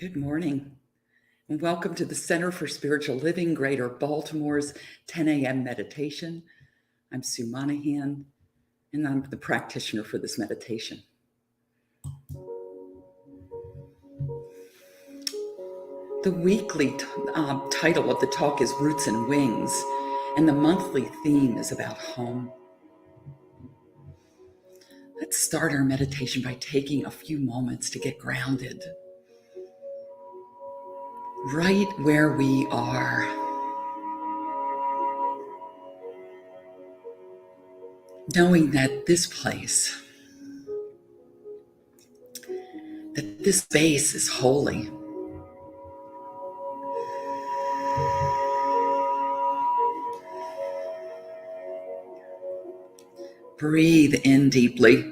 Good morning, and welcome to the Center for Spiritual Living, Greater Baltimore's 10 a.m. meditation. I'm Sue Monahan, and I'm the practitioner for this meditation. The weekly title of the talk is Roots and Wings, and the monthly theme is about home. Let's start our meditation by taking a few moments to get grounded. Right where we are. Knowing that this place, that this space is holy. Breathe in deeply.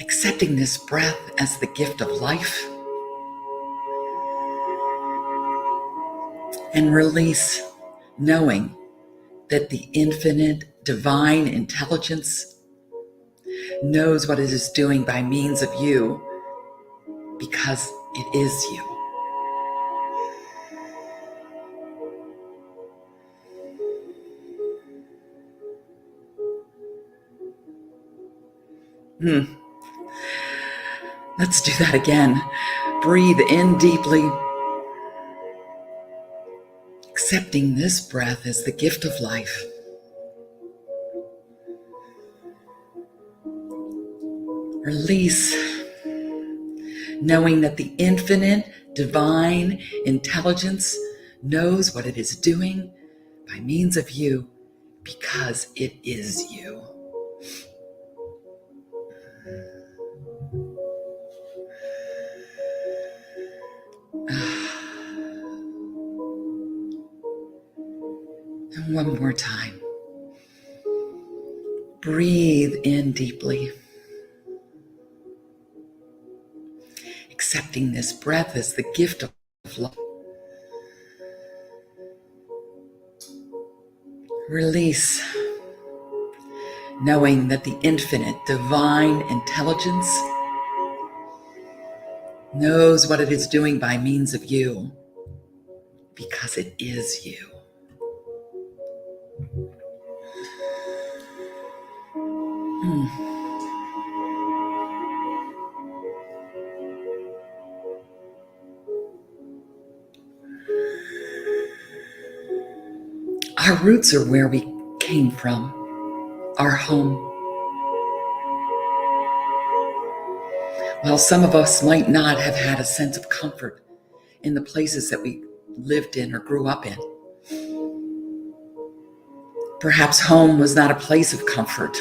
Accepting this breath as the gift of life. And release, knowing that the infinite divine intelligence knows what it is doing by means of you because it is you. Let's do that again. Breathe in deeply. Accepting this breath as the gift of life. Release, knowing that the infinite divine intelligence knows what it is doing by means of you because it is you. And one more time. Breathe in deeply. Accepting this breath as the gift of life. Release, knowing that the infinite divine intelligence knows what it is doing by means of you because it is you. Our roots are where we came from, our home. While some of us might not have had a sense of comfort in the places that we lived in or grew up in, perhaps home was not a place of comfort.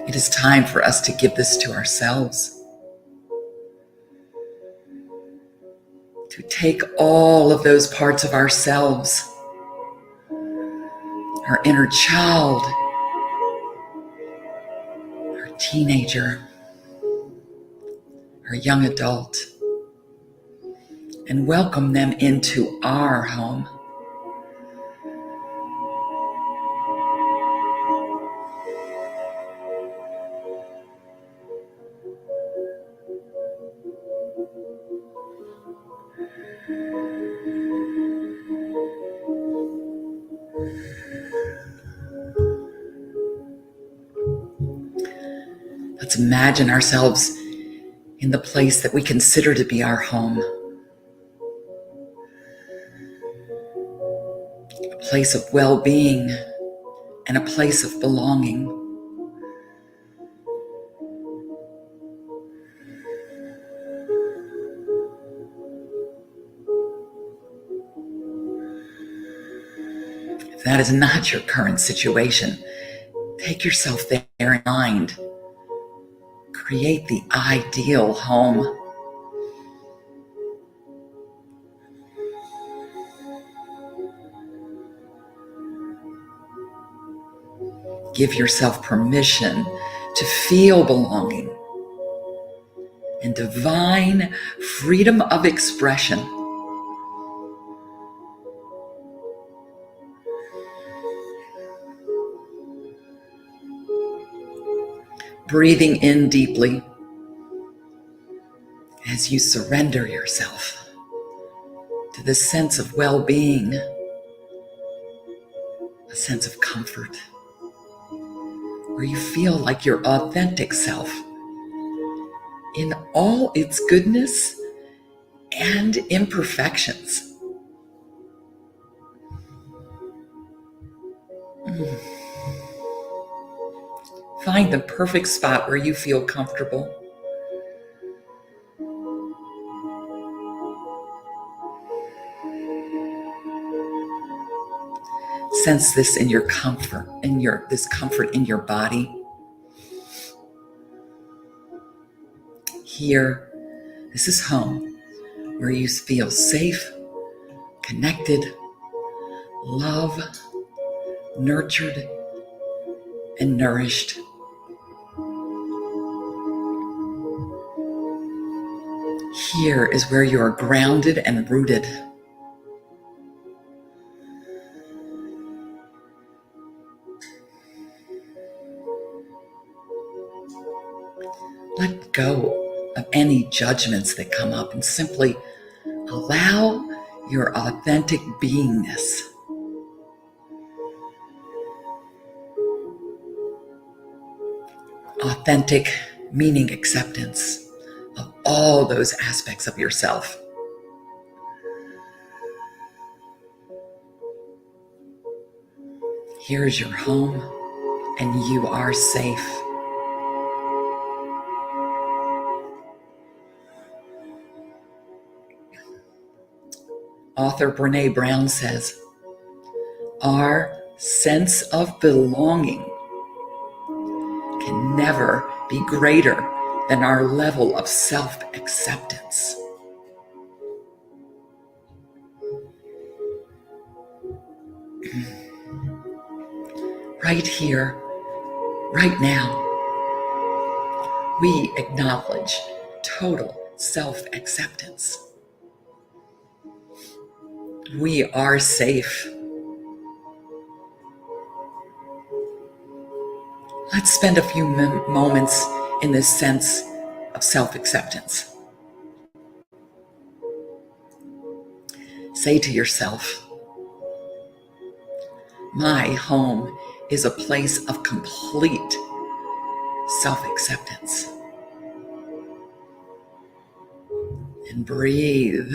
It is time for us to give this to ourselves. To take all of those parts of ourselves, our inner child, our teenager, our young adult, and welcome them into our home. Let's imagine ourselves in the place that we consider to be our home. A place of well-being and a place of belonging. If that is not your current situation, take yourself there in mind. Create the ideal home. Give yourself permission to feel belonging and divine freedom of expression. breathing in deeply as you surrender yourself to this sense of well-being, a sense of comfort, where you feel like your authentic self in all its goodness and imperfections. Find the perfect spot where you feel comfortable. Sense this in your comfort, this comfort in your body. Here, this is home, where you feel safe, connected, loved, nurtured, and nourished. Here is where you are grounded and rooted. Let go of any judgments that come up and simply allow your authentic beingness. Authentic meaning acceptance of all those aspects of yourself. Here is your home, and you are safe. Author Brené Brown says, our sense of belonging can never be greater than our level of self-acceptance. Right here, right now, we acknowledge total self-acceptance. We are safe. Let's spend a few moments in this sense of self-acceptance. Say to yourself, my home is a place of complete self-acceptance. And breathe.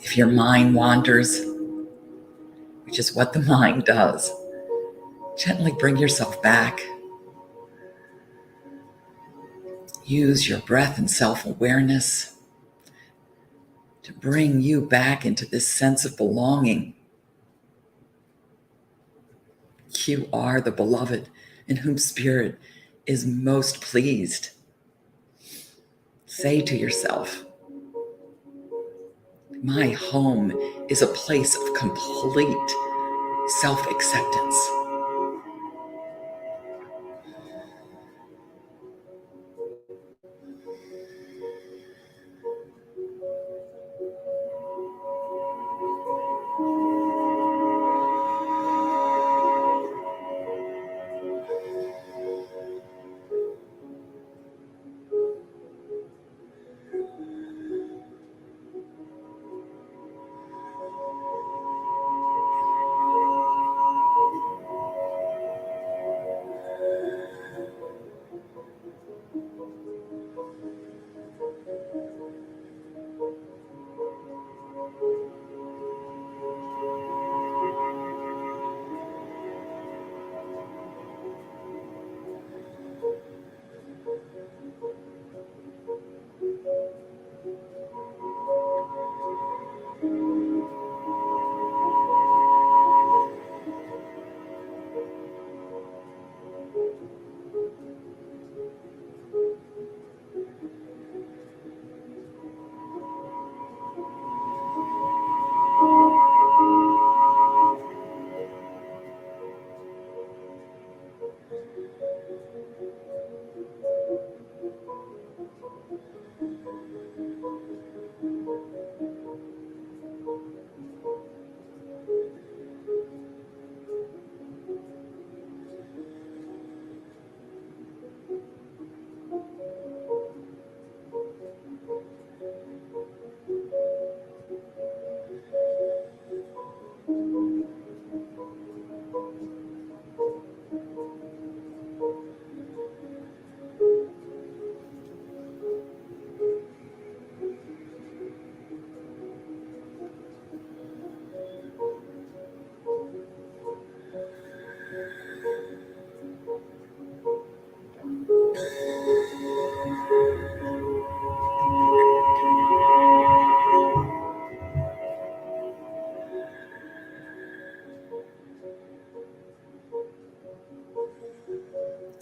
If your mind wanders, which is what the mind does, gently bring yourself back. Use your breath and self-awareness to bring you back into this sense of belonging. You are the beloved in whom Spirit is most pleased. Say to yourself, my home is a place of complete self-acceptance.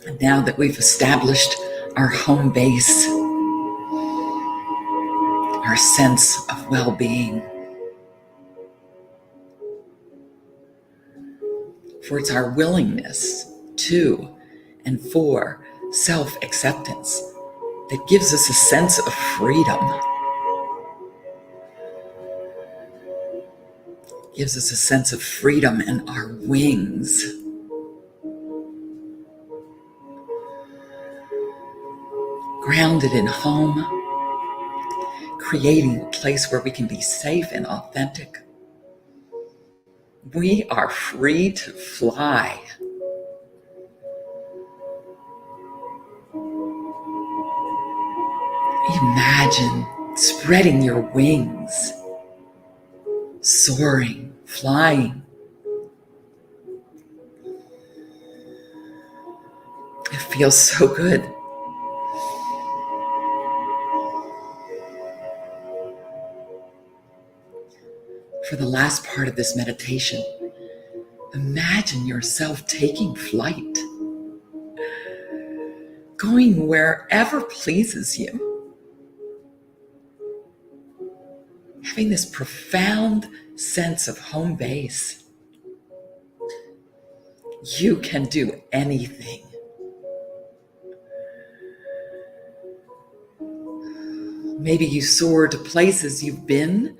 And now that we've established our home base, our sense of well-being, for it's our willingness to and for self-acceptance that gives us a sense of freedom, gives us a sense of freedom and our wings. Grounded in home, creating a place where we can be safe and authentic. We are free to fly. Imagine spreading your wings, soaring, flying. It feels so good. For the last part of this meditation, imagine yourself taking flight, going wherever pleases you, having this profound sense of home base. You can do anything. Maybe you soar to places you've been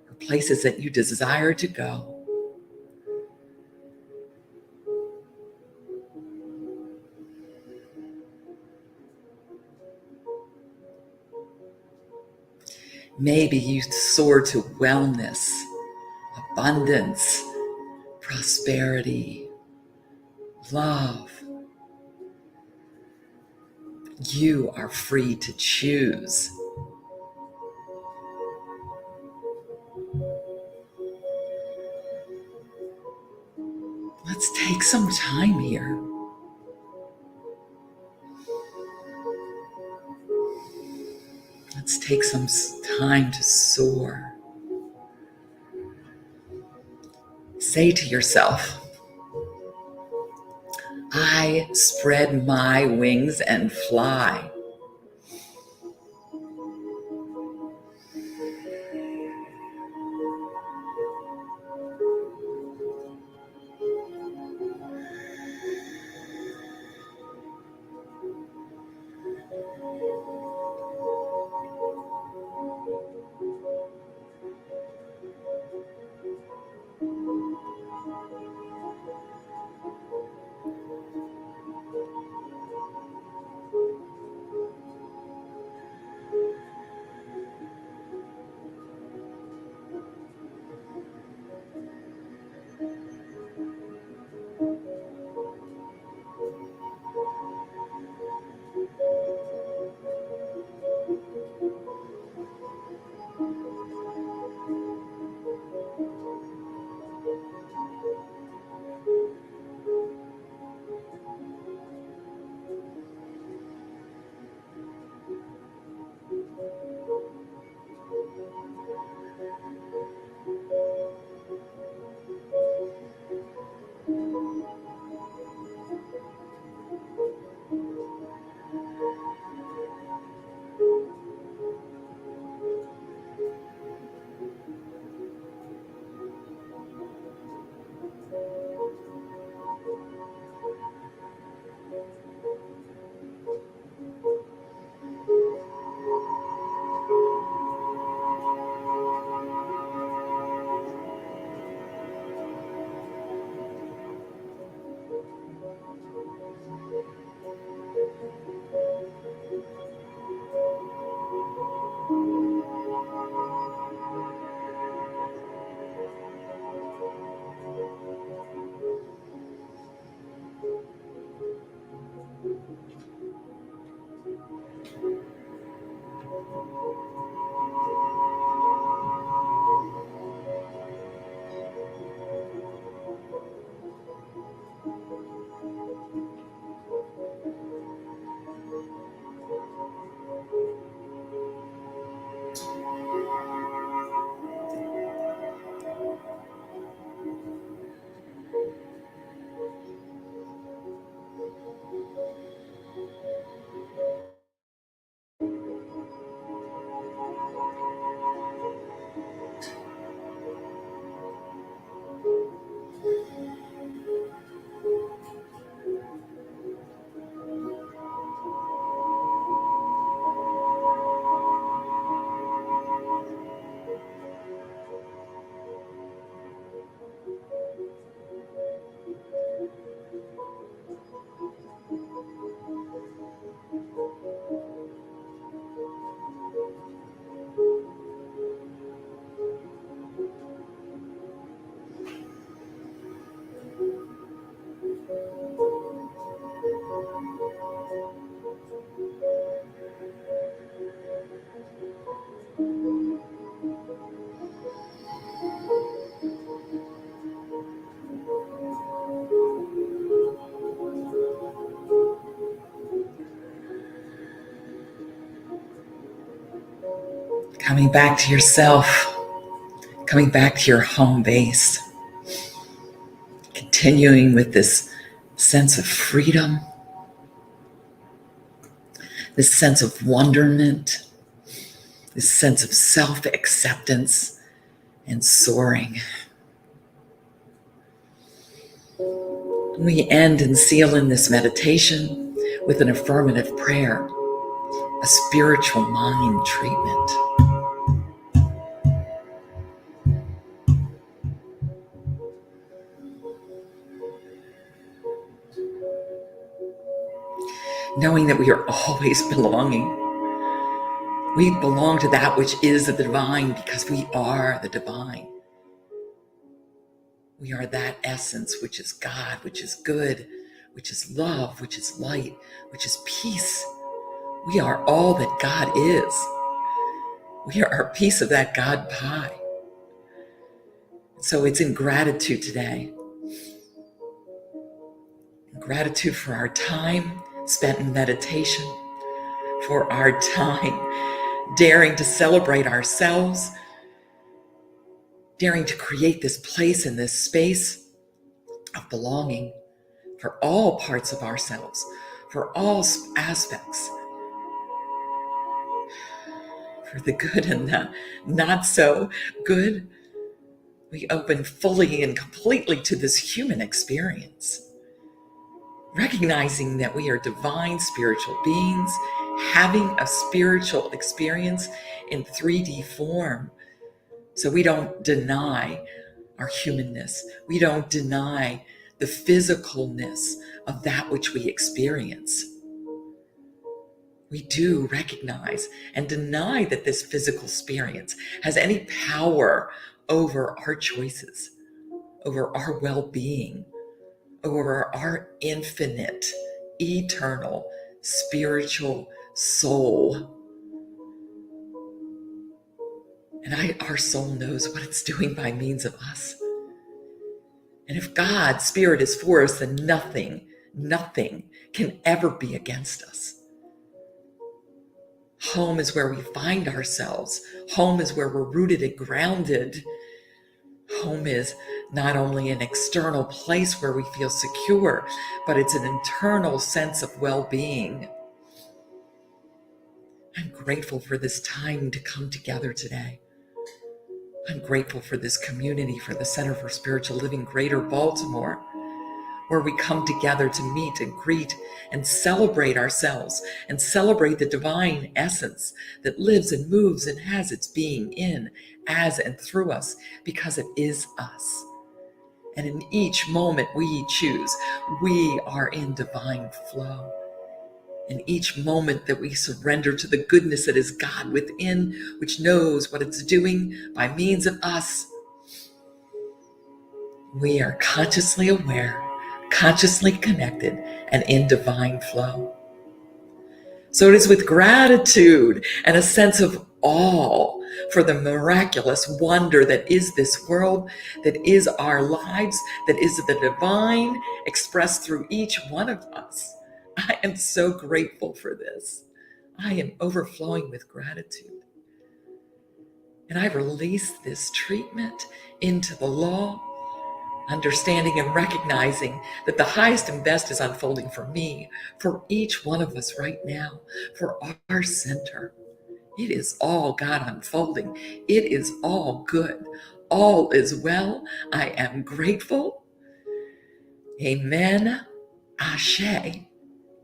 or places that you desire to go. Maybe you soar to wellness, abundance, prosperity, love. You are free to choose. Let's take some time here. Let's take some time to soar. Say to yourself, I spread my wings and fly. Coming back to yourself, coming back to your home base, continuing with this sense of freedom, this sense of wonderment, this sense of self-acceptance and soaring. We end and seal in this meditation with an affirmative prayer, a spiritual mind treatment. Knowing that we are always belonging. We belong to that which is the divine because we are the divine. We are that essence which is God, which is good, which is love, which is light, which is peace. We are all that God is. We are a piece of that God pie. So it's in gratitude today. Gratitude for our time spent in meditation, for our time daring to celebrate ourselves, daring to create this place and this space of belonging for all parts of ourselves, for all aspects, for the good and the not so good. We open fully and completely to this human experience, recognizing that we are divine spiritual beings having a spiritual experience in 3D form. So we don't deny our humanness. We don't deny the physicalness of that which we experience. We do recognize and deny that this physical experience has any power over our choices, over our well-being, over our infinite, eternal, spiritual soul. And our soul knows what it's doing by means of us. And if God, Spirit, is for us, then nothing can ever be against us. Home is where we find ourselves. Home is where we're rooted and grounded. Home is not only an external place where we feel secure, but it's an internal sense of well-being. I'm grateful for this time to come together today. I'm grateful for this community, for the Center for Spiritual Living Greater Baltimore, where we come together to meet and greet and celebrate ourselves and celebrate the divine essence that lives and moves and has its being in, as, and through us, because it is us. And in each moment we choose, we are in divine flow. In each moment that we surrender to the goodness that is God within, which knows what it's doing by means of us, we are consciously aware, consciously connected, and in divine flow. So it is with gratitude and a sense of awe for the miraculous wonder that is this world, that is our lives, that is the divine expressed through each one of us. I am so grateful for this. I am overflowing with gratitude. And I release this treatment into the law, understanding and recognizing that the highest and best is unfolding for me, for each one of us right now, for our center. It is all God unfolding. It is all good. All is well. I am grateful. Amen. Ashe.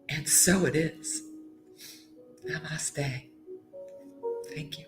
And so it is. Namaste. Thank you.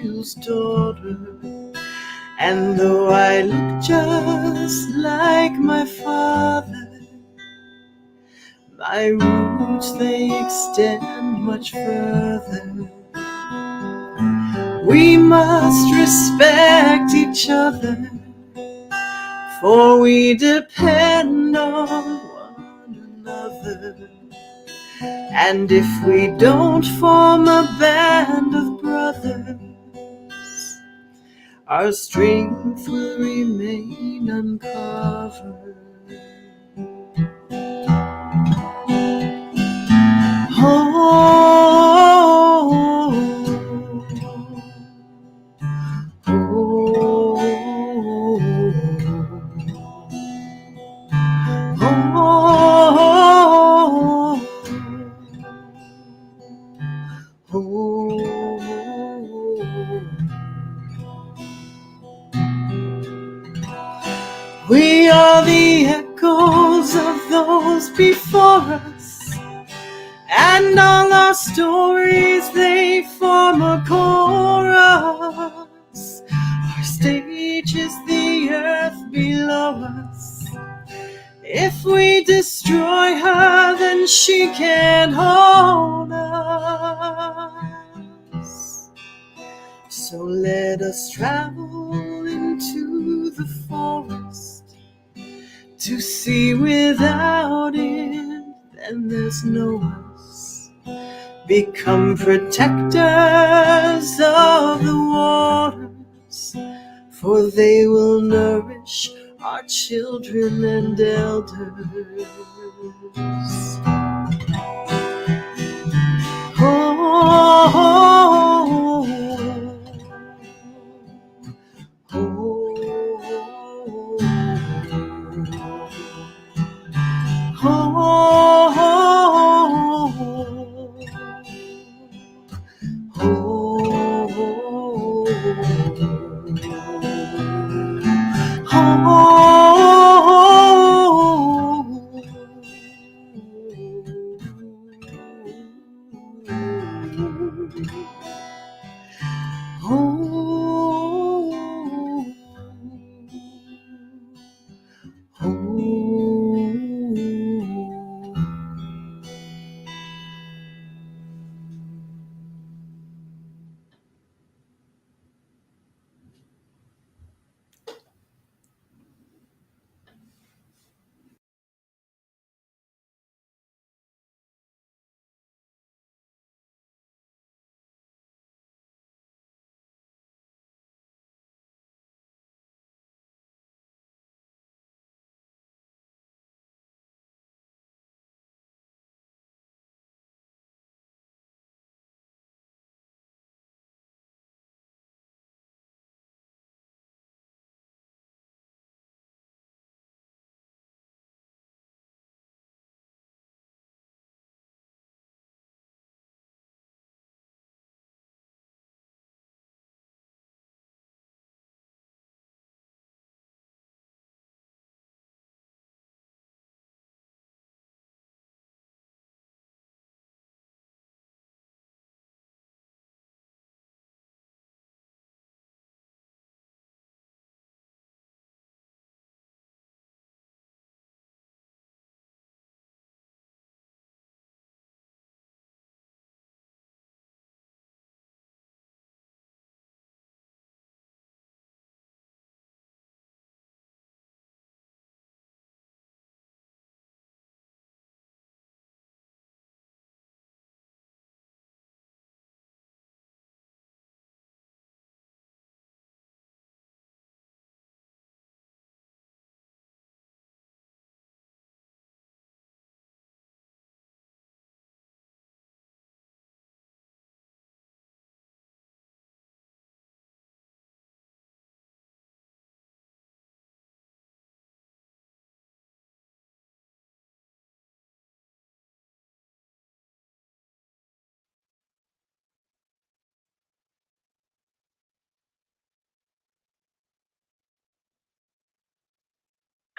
soil's daughter. And though I look just like my father, my roots, they extend much further. We must respect each other, for we depend on one another. And if we don't form a band of brothers, our strength will remain uncovered. We are the echoes of those before us, and all our stories, they form a chorus. Our stage is the earth below us. If we destroy her, then she can't hold us. So let us travel into the forest to see without it, then there's no us. Become protectors of the waters, for they will nourish our children and elders.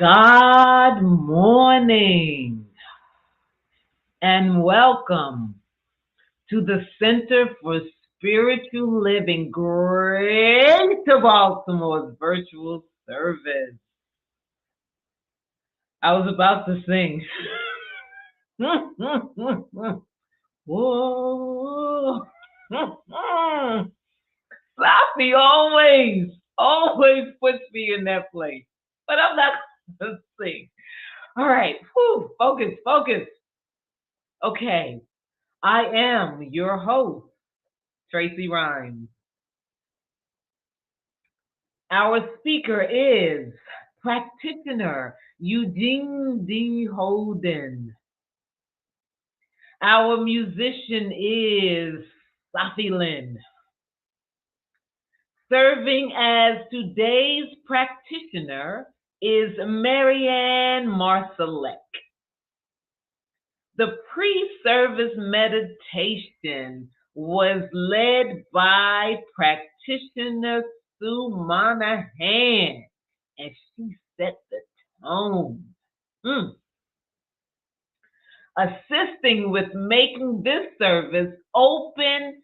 God morning and welcome to the Center for Spiritual Living Greater Baltimore's virtual service. I was about to sing. Whoa. Sahffi always puts me in that place. But I'm not going to sing. All right. Focus. Okay. I am your host, Tracy Rhymes. Our speaker is Practitioner Eugene D. Holden. Our musician is Sahffi Lynne. Serving as today's practitioner is Marianne Marsalek. The pre-service meditation was led by practitioner Sue Monahan, and she set the tone. Assisting with making this service open,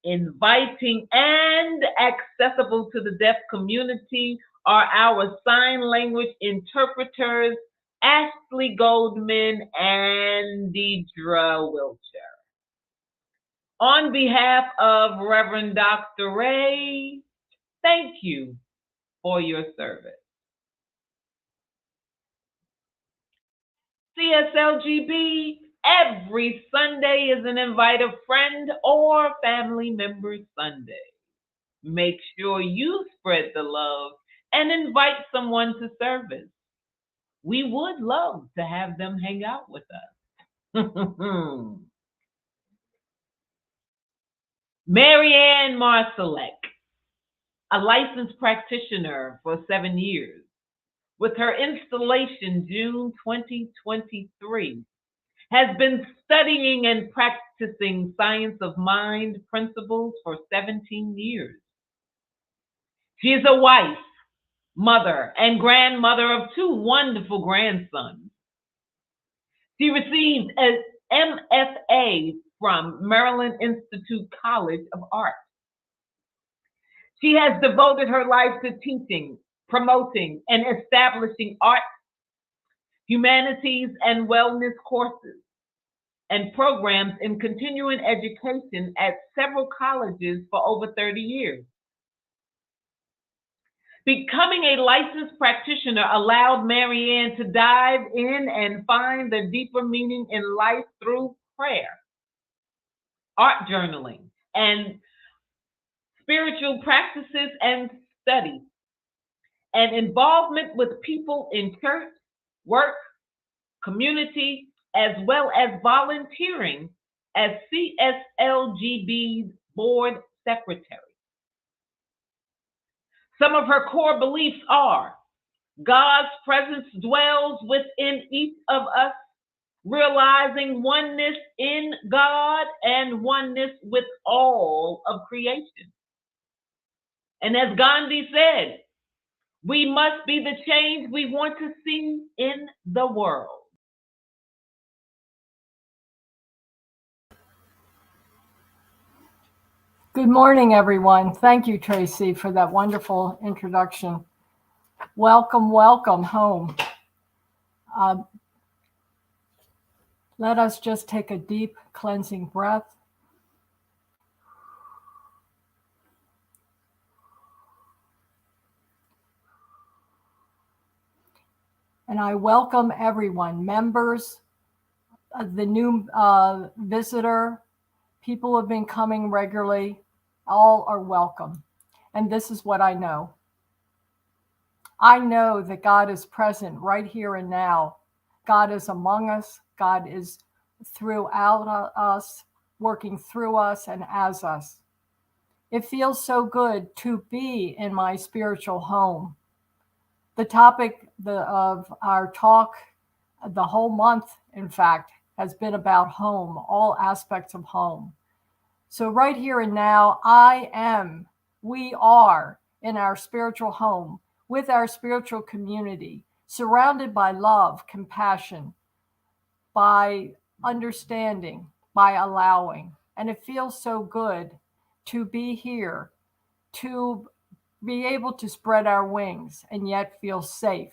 inviting, and accessible to the deaf community are our sign language interpreters, Ashlee Goldman and Dedra Wilcher. On behalf of Reverend Dr. Ray, thank you for your service. CSLGB, every Sunday is an Invite a Friend or Family Member Sunday. Make sure you spread the love and invite someone to service. We would love to have them hang out with us. Marianne Marsalek, a licensed practitioner for 7 years, with her installation June 2023, has been studying and practicing science of mind principles for 17 years. She is a wife, mother, and grandmother of 2 wonderful grandsons. She received an MFA from Maryland Institute College of Art. She has devoted her life to teaching, promoting, and establishing art, humanities, and wellness courses and programs in continuing education at several colleges for over 30 years. Becoming a licensed practitioner allowed Marianne to dive in and find the deeper meaning in life through prayer, art journaling, and spiritual practices and studies, and involvement with people in church, work, community, as well as volunteering as CSLGB's board secretary. Some of her core beliefs are: God's presence dwells within each of us, realizing oneness in God and oneness with all of creation. And as Gandhi said, we must be the change we want to see in the world. Good morning, everyone. Thank you, Tracy, for that wonderful introduction. Welcome home. Let us just take a deep cleansing breath. And I welcome everyone, members, the new visitor, people who have been coming regularly, all are welcome. And this is what I know. I know that God is present right here and now. God is among us. God is throughout us, working through us and as us. It feels so good to be in my spiritual home. The topic of our talk, the whole month, in fact, has been about home, all aspects of home. So right here and now, we are in our spiritual home with our spiritual community, surrounded by love, compassion, by understanding, by allowing. And it feels so good to be here, to be able to spread our wings and yet feel safe.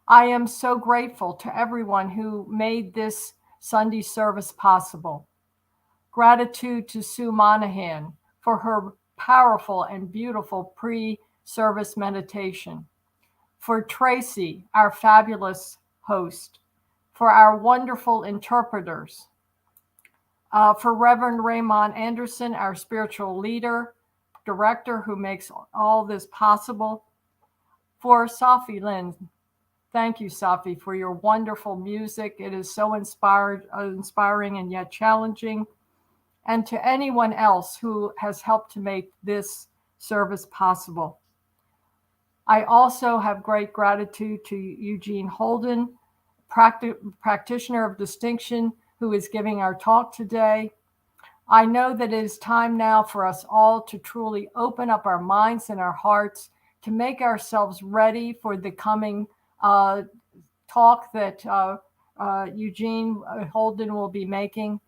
I am so grateful to everyone who made this Sunday service possible. Gratitude to Sue Monahan for her powerful and beautiful pre-service meditation. For Tracy, our fabulous host. For our wonderful interpreters. For Reverend Raymond Anderson, our spiritual leader, director who makes all this possible. For Sahffi, Lynne. Thank you, Sahffi, for your wonderful music. It is so inspiring and yet challenging. And to anyone else who has helped to make this service possible. I also have great gratitude to Eugene Holden, practitioner of distinction, who is giving our talk today. I know that it is time now for us all to truly open up our minds and our hearts to make ourselves ready for the coming talk that Eugene Holden will be making.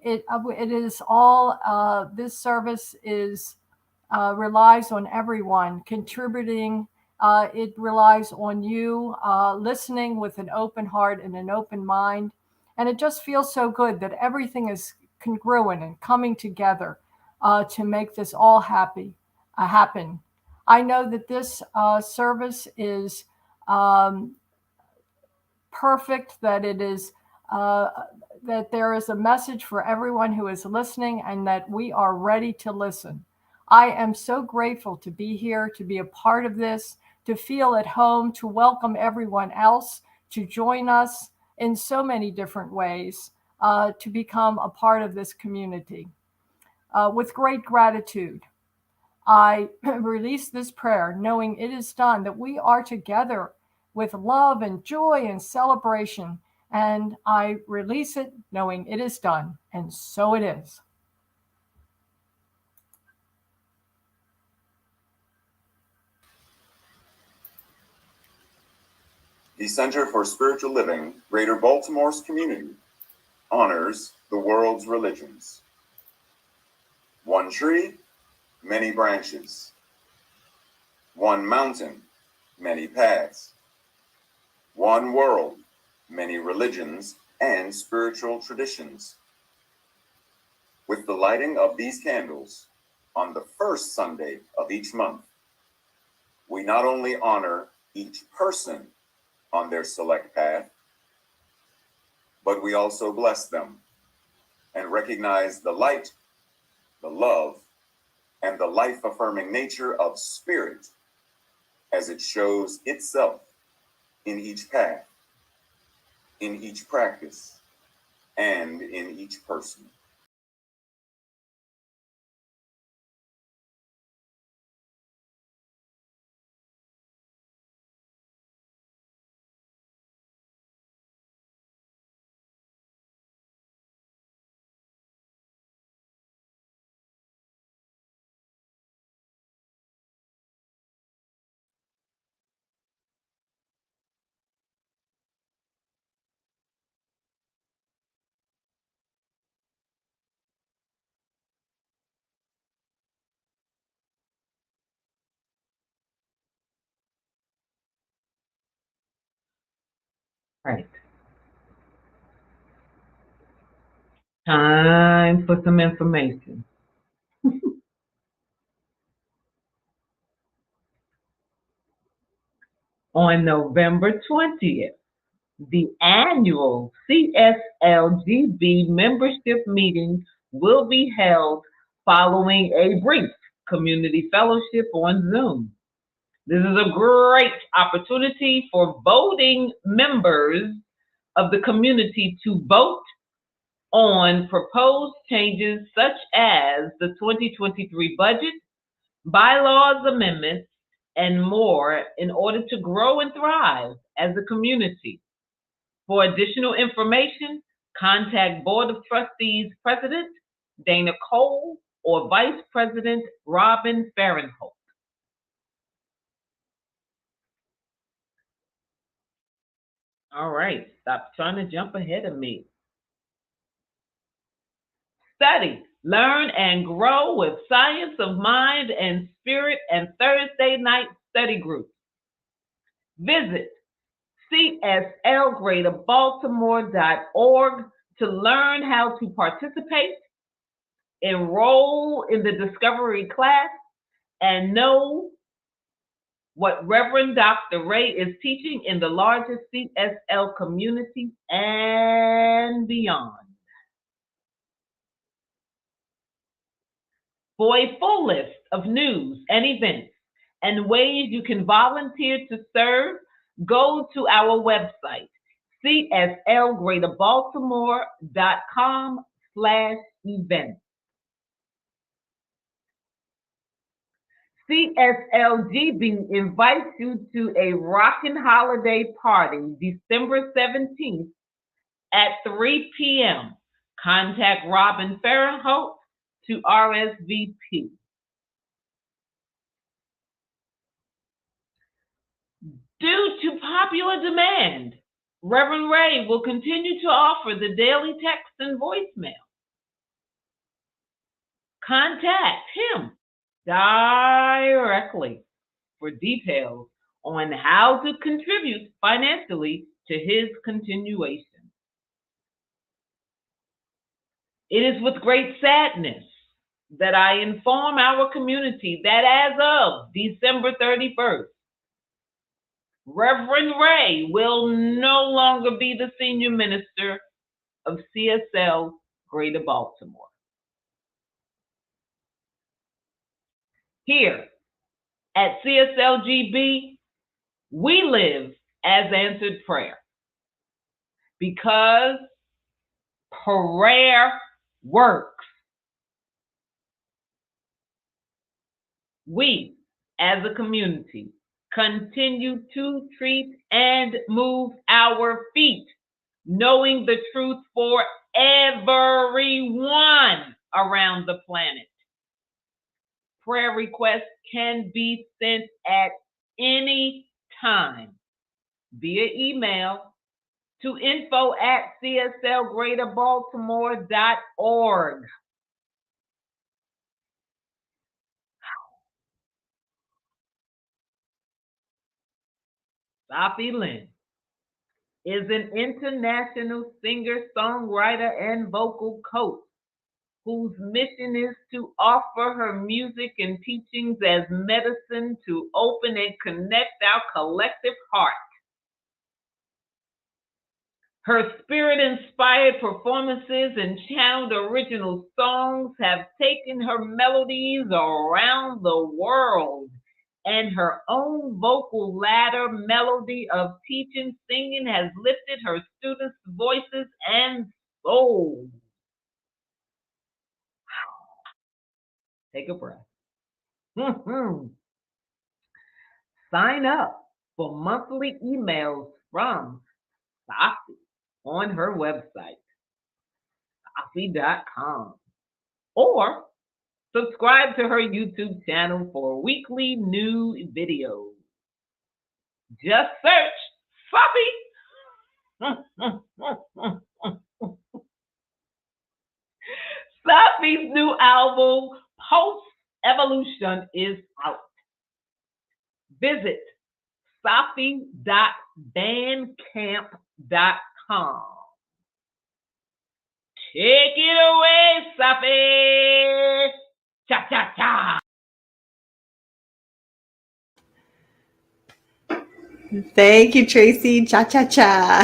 It is all, this service is relies on everyone contributing. It relies on you listening with an open heart and an open mind. And it just feels so good that everything is congruent and coming together to make this all happen. I know that this service is perfect, that it is that there is a message for everyone who is listening and that we are ready to listen. I am so grateful to be here, to be a part of this, to feel at home, to welcome everyone else to join us in so many different ways, to become a part of this community. With great gratitude, I release this prayer knowing it is done, that we are together with love and joy and celebration. And I release it knowing it is done. And so it is. The Center for Spiritual Living, Greater Baltimore's community, honors the world's religions. One tree, many branches. One mountain, many paths. One world, many religions and spiritual traditions. With the lighting of these candles on the first Sunday of each month, we not only honor each person on their select path, but we also bless them and recognize the light, the love, and the life-affirming nature of spirit as it shows itself in each path, in each practice, and in each person. Right. Time for some information. On November 20th, the annual CSLGB membership meeting will be held following a brief community fellowship on Zoom. This is a great opportunity for voting members of the community to vote on proposed changes such as the 2023 budget, bylaws amendments, and more in order to grow and thrive as a community. For additional information, contact Board of Trustees President Dana Cole or Vice President Robin Fahrenholt. All right, stop trying to jump ahead of me. Study Learn and grow with Science of Mind and Spirit and Thursday night study groups. Visit cslgreaterbaltimore.org to learn how to participate, enroll in the Discovery class, and know what Reverend Dr. Ray is teaching in the largest CSL community and beyond. For a full list of news and events and ways you can volunteer to serve, go to our website, cslgreaterbaltimore.com/events. CSLGB invites you to a rockin' holiday party December 17th at 3 p.m. Contact Robin Farrenholt to RSVP. Due to popular demand, Reverend Ray will continue to offer the daily text and voicemail. Contact him directly for details on how to contribute financially to his continuation. It is with great sadness that I inform our community that as of December 31st, Reverend Ray will no longer be the senior minister of CSL Greater Baltimore. Here at CSLGB, we live as answered prayer because prayer works. We, as a community, continue to treat and move our feet, knowing the truth for everyone around the planet. Prayer requests can be sent at any time via email to info@cslgreaterbaltimore.org. Sahffi Lynne is an international singer, songwriter, and vocal coach whose mission is to offer her music and teachings as medicine to open and connect our collective heart. Her spirit-inspired performances and channeled original songs have taken her melodies around the world, and her own vocal ladder melody of teaching singing has lifted her students' voices and souls. Take a breath. Sign up for monthly emails from Sahffi on her website, sahffi.com, or subscribe to her YouTube channel for weekly new videos. Just search Sahffi. Sahffi's new album, Post Evolution, is out. Visit sahffi.bandcamp.com. Take it away, Sahffi. Cha cha cha. Thank you, Tracy. Cha cha cha.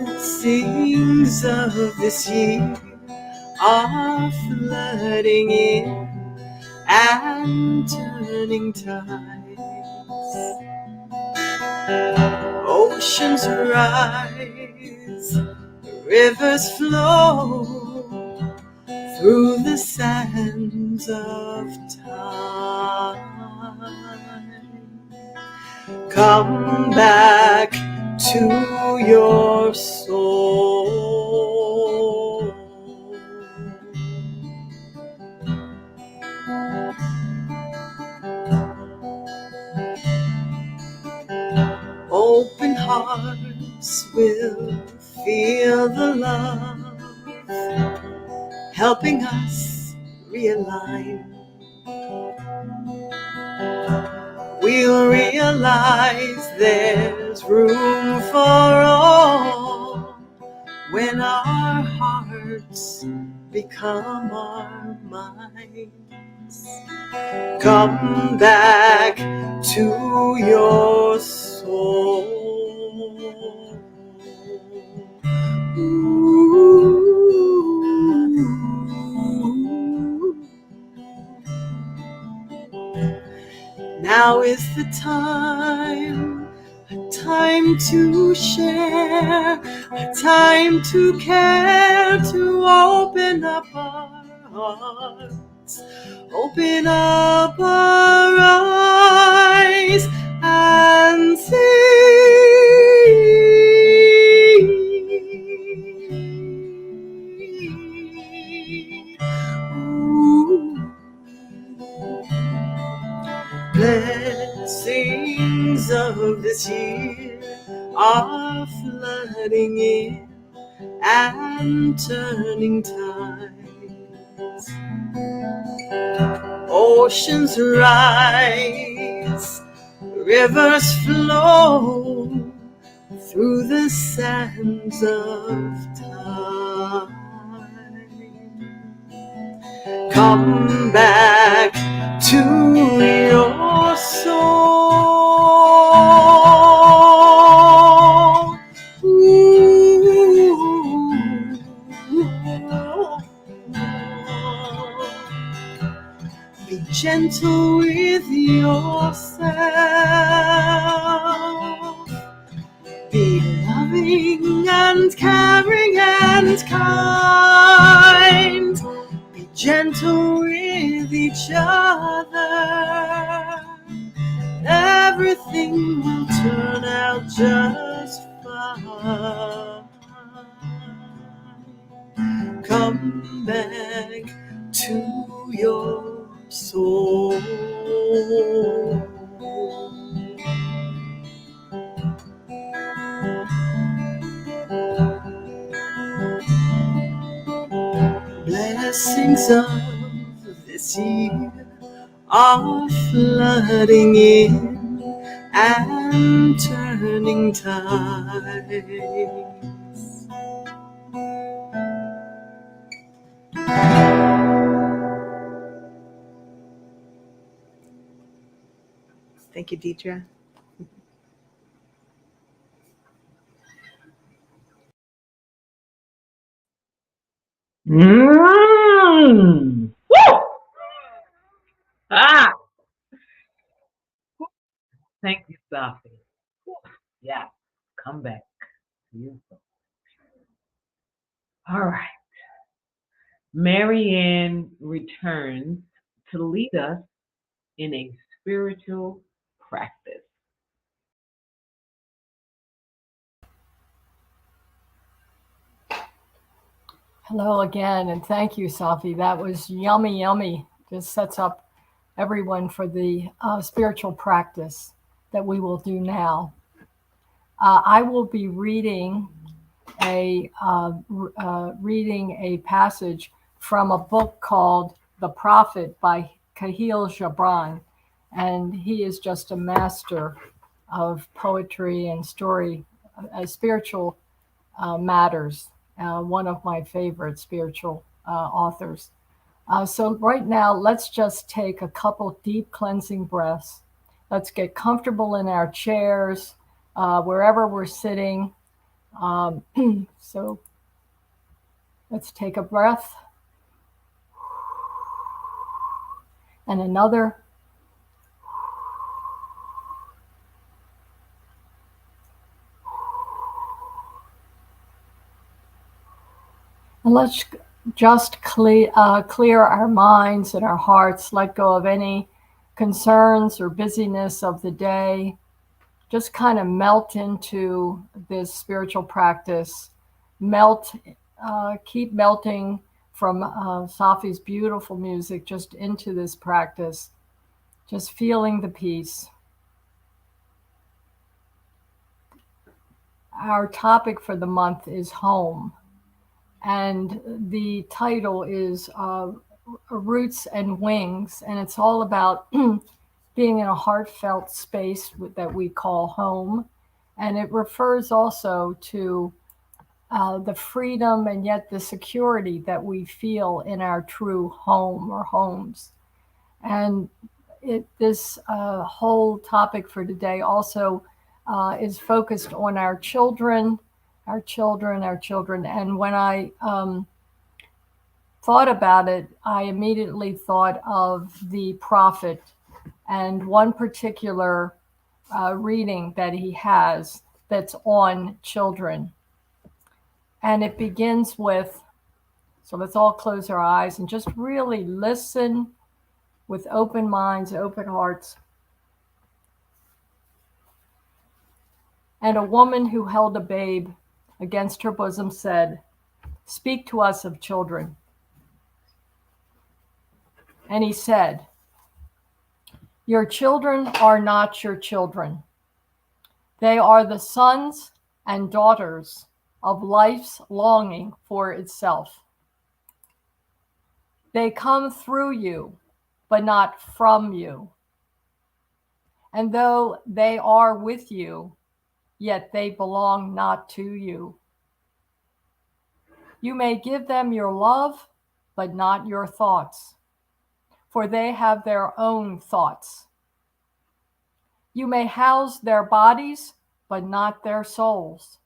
Blessings of this year are flooding in and turning tides. Oceans rise, rivers flow through the sands of time. Come back to your soul. hearts will feel the love, helping us realign. We'll realize there's room for all when our hearts become our minds. Come back to your soul. Ooh. Now is the time, a time to share, a time to care, to open up our hearts, open up our eyes and see. Ooh. Blessings of this year are flooding in and turning tides. Oceans rise, rivers flow through the sands of time. Come back to your soul. Ooh. Be gentle with yourself. Be loving and caring and kind. Be gentle with each other. Everything will turn out just fine. Come back to your soul. Blessings of this year are flooding in and turning tides. Thank you, Dedra. Woo! Ah! Thank you, Sahffi. Yeah, come back. Beautiful. All right. Marianne returns to lead us in a spiritual practice. Hello again, and thank you, Sahffi. That was yummy, yummy. Just sets up everyone for the spiritual practice that we will do now. I will be reading a passage from a book called The Prophet by Khalil Gibran, and he is just a master of poetry and story, spiritual matters. One of my favorite spiritual authors. So right now, let's just take a couple deep cleansing breaths. Let's get comfortable in our chairs, wherever we're sitting. So let's take a breath and another. And let's just clear our minds and our hearts, let go of any concerns or busyness of the day. Just kind of melt into this spiritual practice. Keep melting from Sahffi's beautiful music just into this practice. Just feeling the peace. Our topic for the month is home, and the title is Roots and Wings, and it's all about being in a heartfelt space that we call home, and it refers also to the freedom and yet the security that we feel in our true home or homes. And this whole topic for today also is focused on our children. And when I thought about it, I immediately thought of the prophet and one particular reading that he has that's on children. And it begins with, so let's all close our eyes and just really listen with open minds, open hearts. And a woman who held a babe against her bosom said, "Speak to us of children." And he said, "Your children are not your children. They are the sons and daughters of life's longing for itself. They come through you, but not from you. And though they are with you, yet they belong not to you. You may give them your love, but not your thoughts, for they have their own thoughts. You may house their bodies, but not their souls,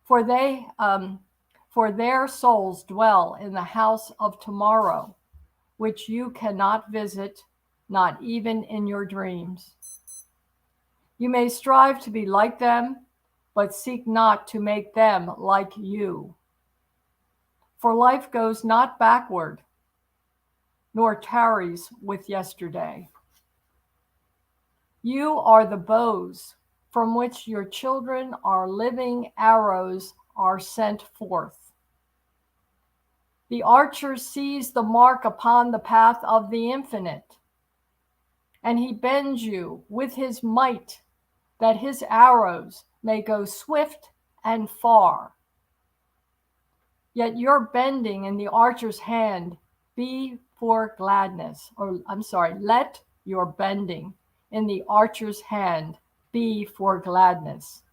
for their souls dwell in the house of tomorrow, which you cannot visit, not even in your dreams. You may strive to be like them, but seek not to make them like you. For life goes not backward, nor tarries with yesterday. You are the bows from which your children are living arrows are sent forth. The archer sees the mark upon the path of the infinite, and he bends you with his might that his arrows may go swift and far. Yet your bending in the archer's hand be for gladness, let your bending in the archer's hand be for gladness.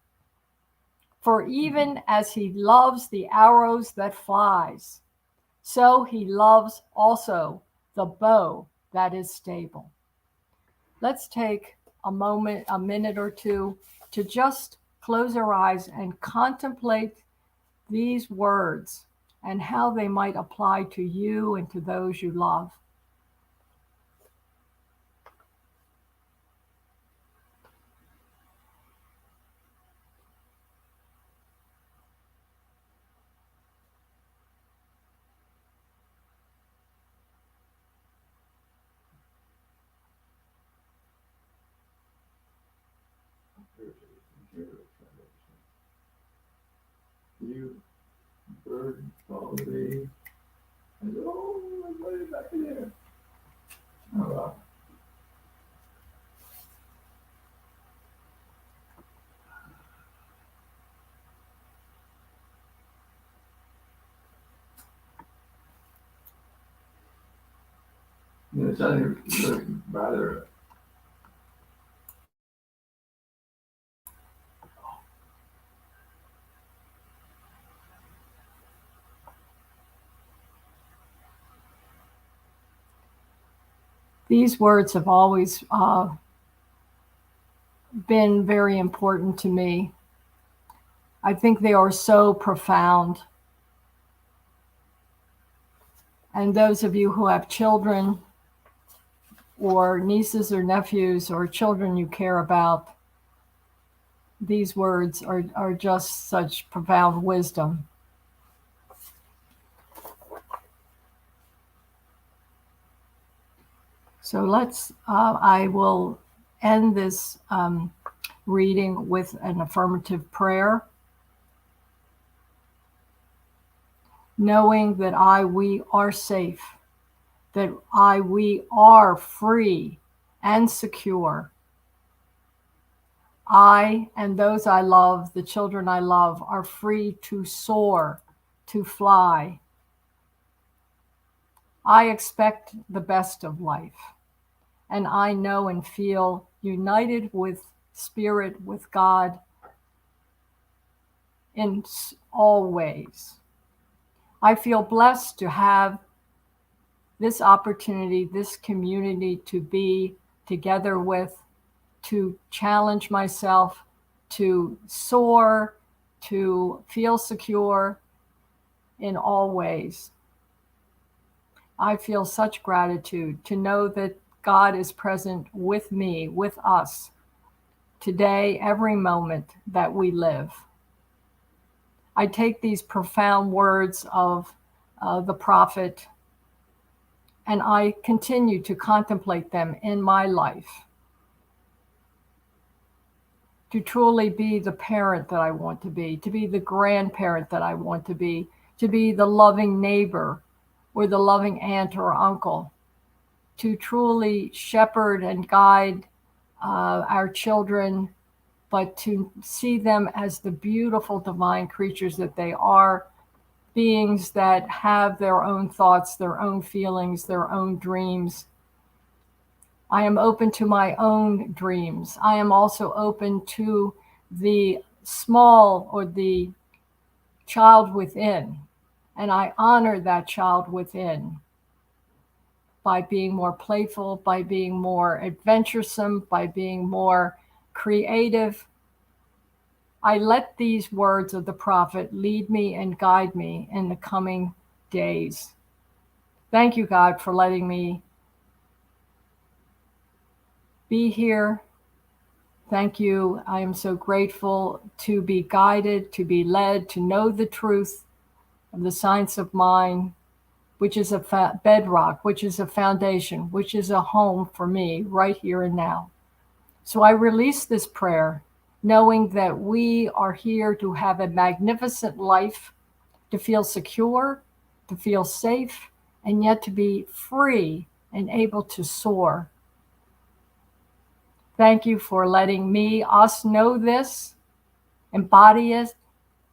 For even as he loves the arrows that flies, so he loves also the bow that is stable. Let's take a minute or two to just close our eyes and contemplate these words and how they might apply to you and to those you love. You bird quality. Hello, everybody back there. Oh, wow. It's really rather. These words have always been very important to me. I think they are so profound. And those of you who have children or nieces or nephews or children you care about, these words are just such profound wisdom. So I will end this reading with an affirmative prayer, knowing that we are safe, that we are free and secure. I and those I love, the children I love, are free to soar, to fly. I expect the best of life, and I know and feel united with Spirit, with God, in all ways. I feel blessed to have this opportunity, this community to be together with, to challenge myself, to soar, to feel secure in all ways. I feel such gratitude to know that God is present with me, with us, today, every moment that we live. I take these profound words of the prophet and I continue to contemplate them in my life, to truly be the parent that I want to be the grandparent that I want to be the loving neighbor or the loving aunt or uncle, to truly shepherd and guide our children, but to see them as the beautiful divine creatures that they are, beings that have their own thoughts, their own feelings, their own dreams. I am open to my own dreams. I am also open to the small or the child within, and I honor that child within by being more playful, by being more adventuresome, by being more creative. I let these words of the prophet lead me and guide me in the coming days. Thank you, God, for letting me be here. Thank you. I am so grateful to be guided, to be led, to know the truth of the science of mind, which is a bedrock, which is a foundation, which is a home for me right here and now. So I release this prayer, knowing that we are here to have a magnificent life, to feel secure, to feel safe, and yet to be free and able to soar. Thank you for letting us know this, embody it,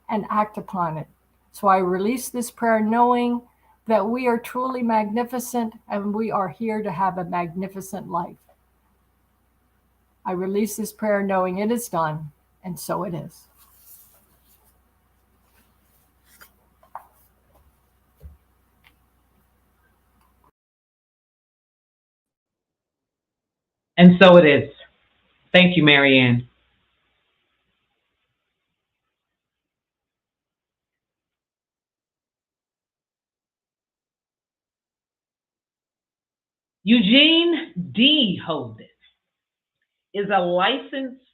and act upon it. So I release this prayer knowing that we are truly magnificent and we are here to have a magnificent life. I release this prayer knowing it is done, and so it is. And so it is. Thank you, Mary Ann. Eugene D. Holden is a licensed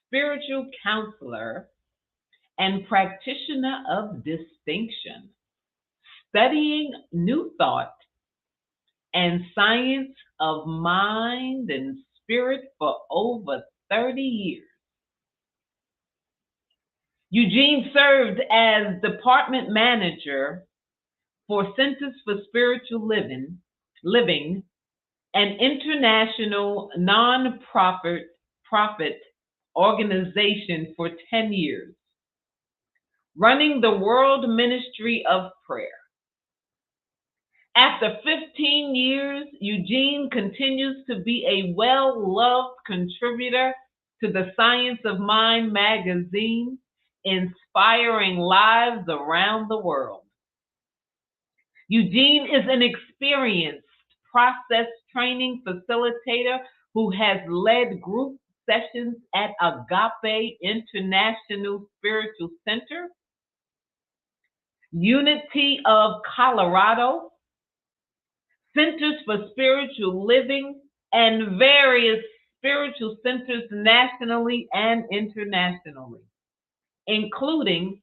spiritual counselor and practitioner of distinction, studying New Thought and science of mind and spirit for over 30 years. Eugene served as department manager for Centers for Spiritual Living, an international non-profit organization for 10 years, running the World Ministry of Prayer. After 15 years, Eugene continues to be a well-loved contributor to the Science of Mind magazine, inspiring lives around the world. Eugene is an experienced process training facilitator who has led group sessions at Agape International Spiritual Center, Unity of Colorado, Centers for Spiritual Living, and various spiritual centers nationally and internationally, including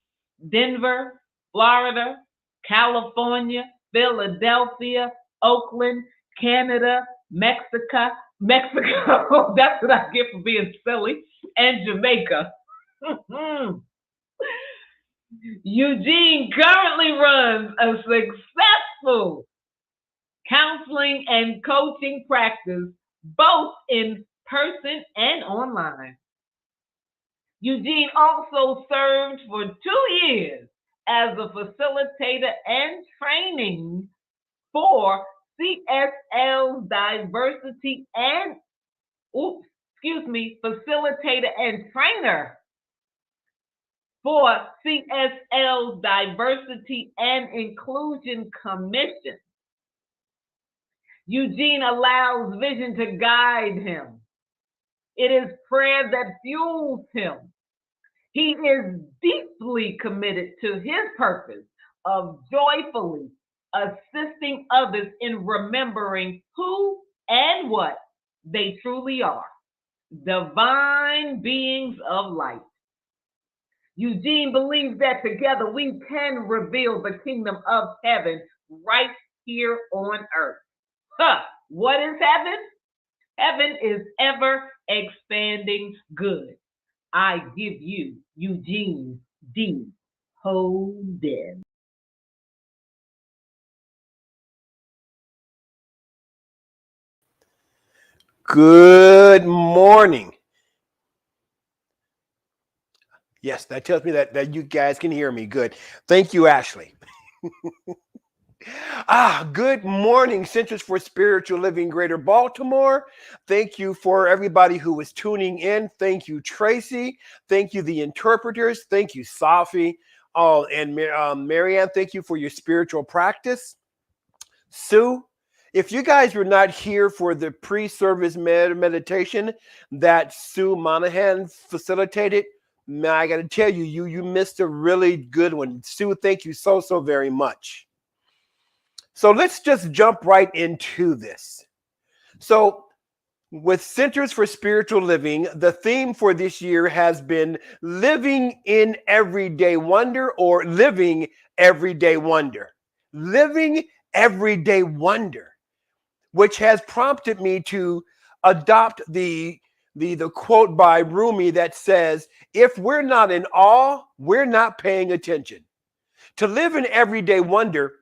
Denver, Florida, California, Philadelphia, Oakland, Canada, Mexico, that's what I get for being silly, and Jamaica. Eugene currently runs a successful counseling and coaching practice, both in person and online. Eugene also served for 2 years as a facilitator and training for CSL's diversity and, facilitator and trainer for CSL's Diversity and Inclusion Commission. Eugene allows vision to guide him. It is prayer that fuels him. He is deeply committed to his purpose of joyfully assisting others in remembering who and what they truly are, divine beings of light. Eugene believes that together we can reveal the kingdom of heaven right here on earth. What is heaven? Heaven is ever expanding good. I give you Eugene D. Holden. Good morning. Yes, that tells me that you guys can hear me. Good. Thank you, Ashlee. Good morning, Centers for Spiritual Living Greater Baltimore. Thank you for everybody who is tuning in. Thank you, Tracy. Thank you, the interpreters. Thank you, Sahffi. Oh, and Marianne, thank you for your spiritual practice. Sue, if you guys were not here for the pre-service meditation that Sue Monahan facilitated, man, I got to tell you, you missed a really good one. Sue, thank you so very much. So let's just jump right into this. So with Centers for Spiritual Living, the theme for this year has been living in everyday wonder, or living everyday wonder. Living everyday wonder, which has prompted me to adopt the quote by Rumi that says, if we're not in awe, we're not paying attention. To live in everyday wonder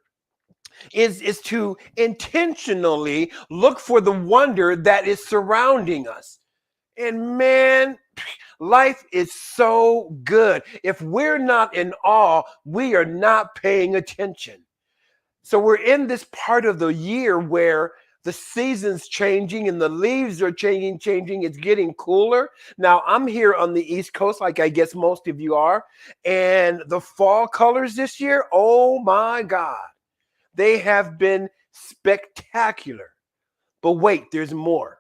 is to intentionally look for the wonder that is surrounding us. And man, life is so good. If we're not in awe, we are not paying attention. So we're in this part of the year where the season's changing and the leaves are changing. It's getting cooler. Now, I'm here on the East Coast, like I guess most of you are. And the fall colors this year, oh my God, they have been spectacular. But wait, there's more.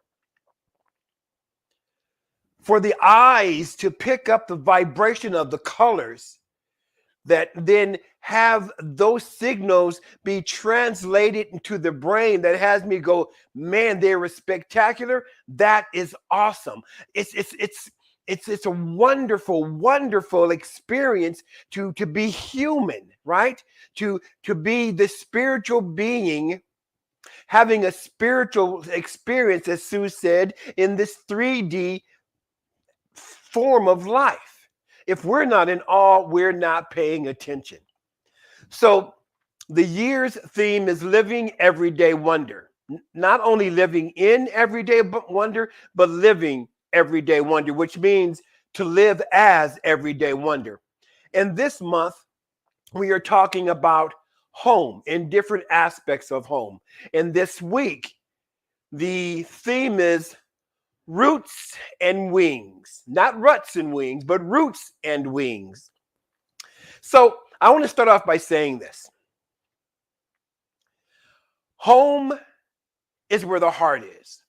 For the eyes to pick up the vibration of the colors that then have those signals be translated into the brain, that has me go, man, they were spectacular. That is awesome. It's a wonderful experience to be human, right? To be the spiritual being, having a spiritual experience, as Sue said, in this 3D form of life. If we're not in awe, we're not paying attention. So the year's theme is living everyday wonder. Not only living in everyday wonder, but living everyday wonder, which means to live as everyday wonder. And this month, we are talking about home and different aspects of home. And this week, the theme is roots and wings. Not ruts and wings, but roots and wings. So I want to start off by saying this. Home is where the heart is.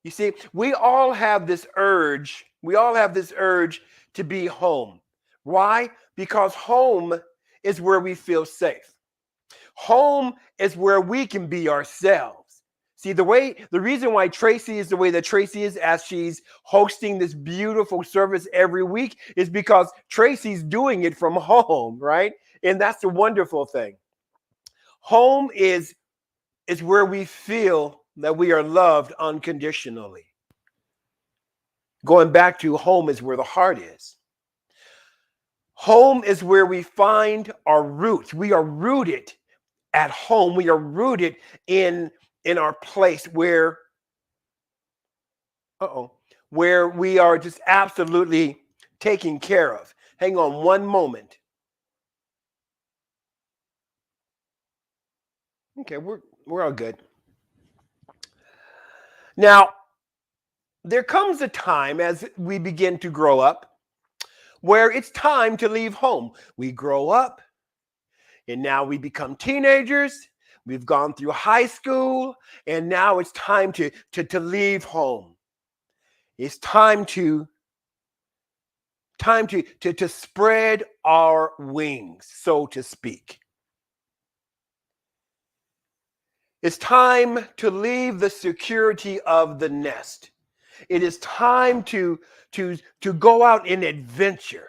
You see, we all have this urge. We all have this urge to be home. Why? Because home is where we feel safe. Home is where we can be ourselves. See, the reason why Tracy is the way that Tracy is, as she's hosting this beautiful service every week, is because Tracy's doing it from home, right? And that's the wonderful thing. Home is where we feel that we are loved unconditionally. Going back to home is where the heart is. Home is where we find our roots. We are rooted at home. We are rooted in our place where we are just absolutely taken care of. Hang on one moment. Okay, we're all good. Now, there comes a time as we begin to grow up where it's time to leave home. We grow up and now we become teenagers. We've gone through high school and now it's time to leave home. It's time to spread our wings, so to speak. It's time to leave the security of the nest. It is time to go out in adventure.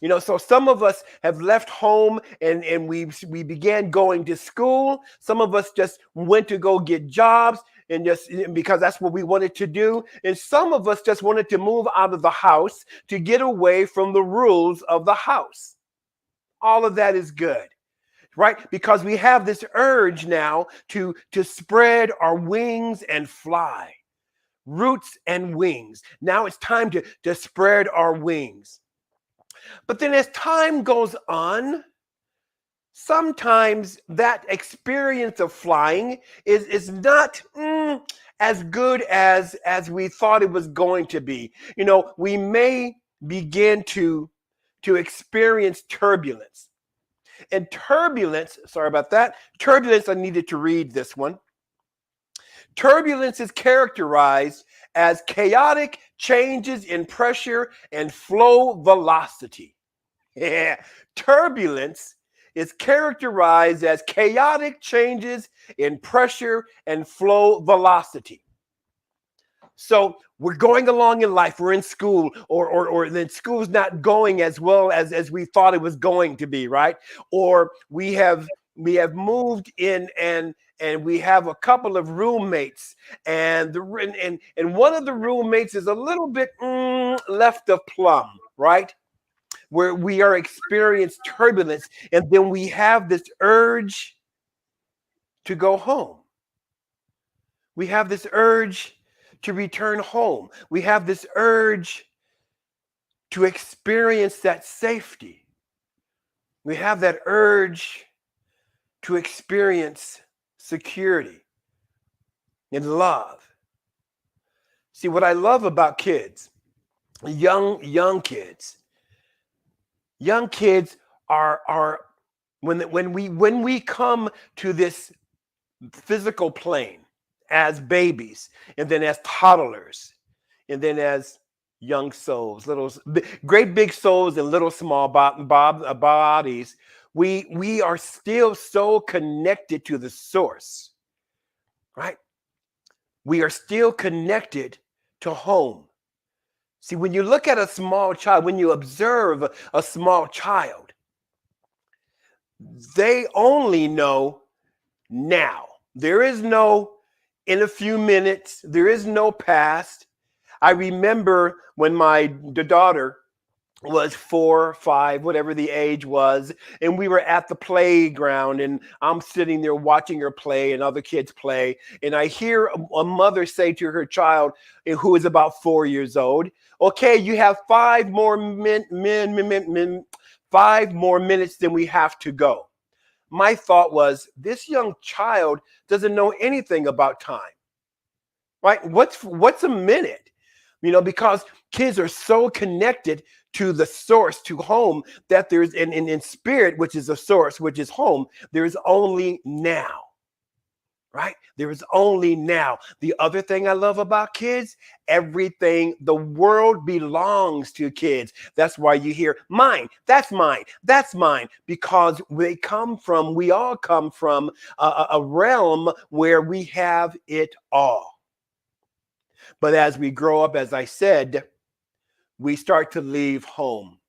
You know, so some of us have left home and we began going to school. Some of us just went to go get jobs and just because that's what we wanted to do. And some of us just wanted to move out of the house to get away from the rules of the house. All of that is good, right? Because we have this urge now to spread our wings and fly. Roots and wings. Now it's time to spread our wings. But then as time goes on, sometimes that experience of flying is not as good as we thought it was going to be. You know, we may begin to experience turbulence. And turbulence, sorry about that, turbulence, I needed to read this one. Turbulence is characterized as chaotic changes in pressure and flow velocity. Yeah. Turbulence is characterized as chaotic changes in pressure and flow velocity. So we're going along in life, we're in school, or then school's not going as well as we thought it was going to be, right? Or we have moved in and we have a couple of roommates, and one of the roommates is a little bit left of plumb, right? Where we are experiencing turbulence, and then we have this urge to go home. We have this urge to return home. We have this urge to experience that safety. We have that urge to experience security and love. See, what I love about kids, young kids are when we come to this physical plane as babies, and then as toddlers, and then as young souls, great big souls and little small bodies, we are still so connected to the source, right? We are still connected to home. See, when you look at a small child, when you observe a small child, they only know now. There is no in a few minutes. There is no past. I remember when the daughter was 4, 5, whatever the age was, and we were at the playground, and I'm sitting there watching her play and other kids play, and I hear a mother say to her child, who is about 4 years old, "Okay, you have 5 more 5 more minutes than we have to go." My thought was, this young child doesn't know anything about time, right? What's a minute? You know, because kids are so connected to the source, to home, that there's in spirit, which is the source, which is home, there's only now, right? There is only now. The other thing I love about kids, everything, the world belongs to kids. That's why you hear mine, that's mine, that's mine, because we all come from a realm where we have it all. But as we grow up, as I said, we start to leave home.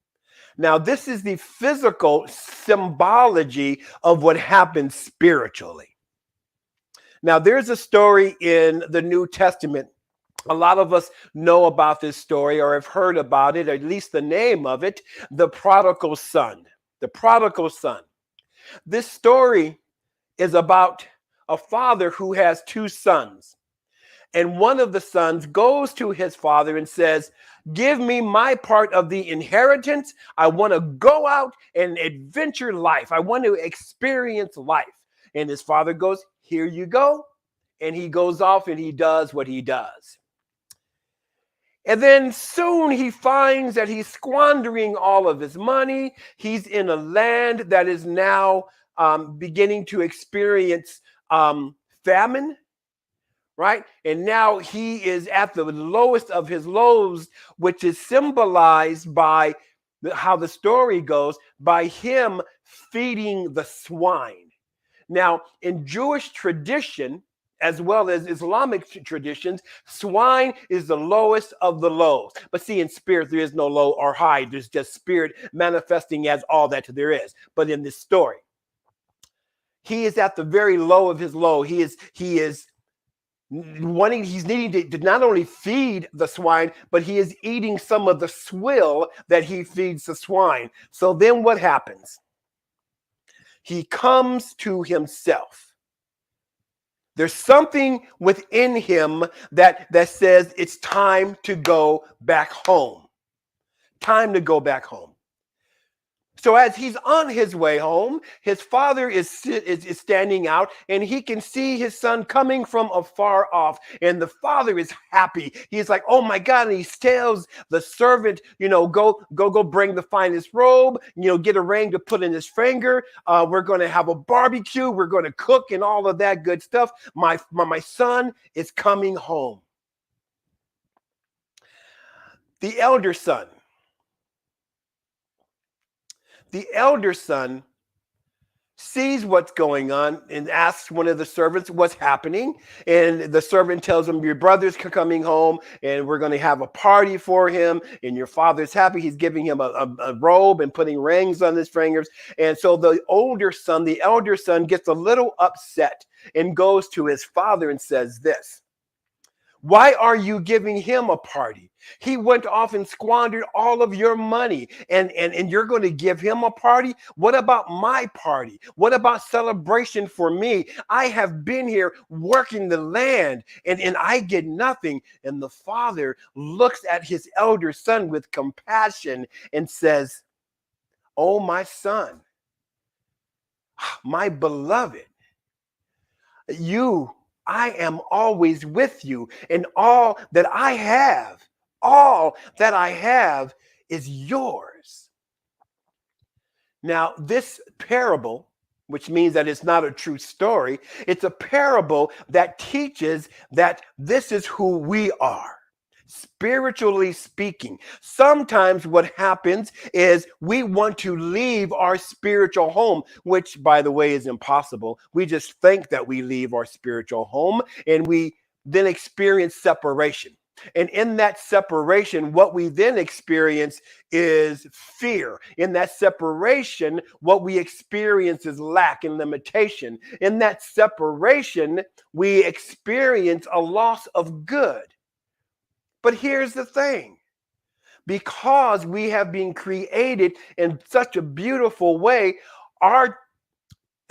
Now, this is the physical symbology of what happens spiritually. Now, there's a story in the New Testament. A lot of us know about this story or have heard about it, or at least the name of it, the prodigal son. The prodigal son. This story is about a father who has 2 sons. And one of the sons goes to his father and says, give me my part of the inheritance. I want to go out and adventure life. I want to experience life. And his father goes, here you go. And he goes off and he does what he does. And then soon he finds that he's squandering all of his money. He's in a land that is now beginning to experience famine. Right? And now he is at the lowest of his lows, which is symbolized by how the story goes, by him feeding the swine. Now, in Jewish tradition, as well as Islamic traditions, swine is the lowest of the lows. But see, in spirit, there is no low or high. There's just spirit manifesting as all that there is. But in this story, he is at the very low of his low. He's needing to not only feed the swine, but he is eating some of the swill that he feeds the swine. So then what happens? He comes to himself. There's something within him that says it's time to go back home. Time to go back home. So as he's on his way home, his father is standing out, and he can see his son coming from afar off. And the father is happy. He's like, oh my God. And he tells the servant, go bring the finest robe, get a ring to put in his finger. We're going to have a barbecue. We're going to cook and all of that good stuff. My son is coming home. The elder son sees what's going on and asks one of the servants what's happening. And the servant tells him, your brother's coming home and we're going to have a party for him. And your father's happy. He's giving him a robe and putting rings on his fingers. And so the elder son gets a little upset and goes to his father and says this: why are you giving him a party? He went off and squandered all of your money, and you're going to give him a party? What about my party? What about celebration for me? I have been here working the land, and I get nothing. And the father looks at his elder son with compassion and says, oh, my son, my beloved, I am always with you, and all that I have is yours. Now, this parable, which means that it's not a true story, it's a parable that teaches that this is who we are. Spiritually speaking, sometimes what happens is we want to leave our spiritual home, which, by the way, is impossible. We just think that we leave our spiritual home, and we then experience separation. And in that separation, what we then experience is fear. In that separation, what we experience is lack and limitation. In that separation, we experience a loss of good. But here's the thing. Because we have been created in such a beautiful way, our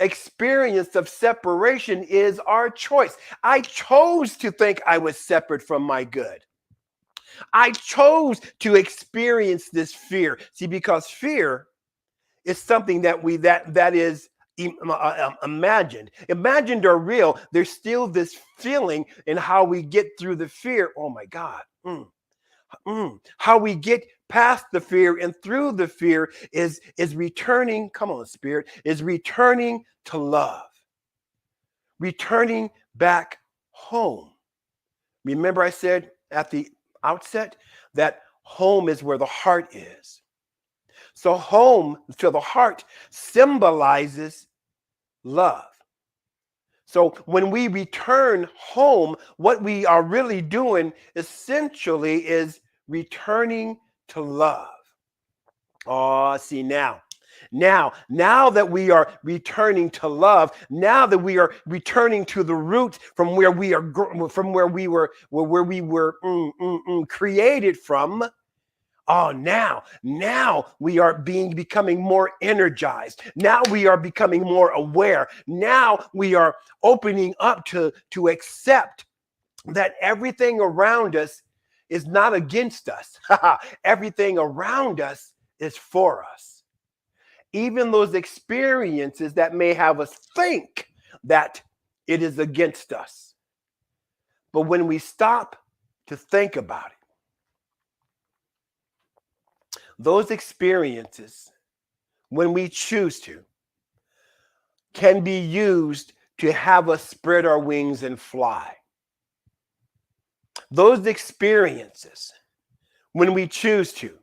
experience of separation is our choice. I chose to think I was separate from my good. I chose to experience this fear. See, because fear is something that is imagined. Imagined or real, there's still this feeling in how we get through the fear. Oh my God. How we get past the fear and through the fear is returning, come on, spirit, is returning to love. Returning back home. Remember I said at the outset that home is where the heart is. So home to the heart symbolizes love. So when we return home, what we are really doing essentially is returning to love. Oh, see now that we are returning to love, now that we are returning to the root from where we were created from. Oh, now we are becoming more energized. Now we are becoming more aware. Now we are opening up to accept that everything around us is not against us. Everything around us is for us. Even those experiences that may have us think that it is against us. But when we stop to think about it, those experiences, when we choose to, can be used to have us spread our wings and fly. Those experiences, when we choose to,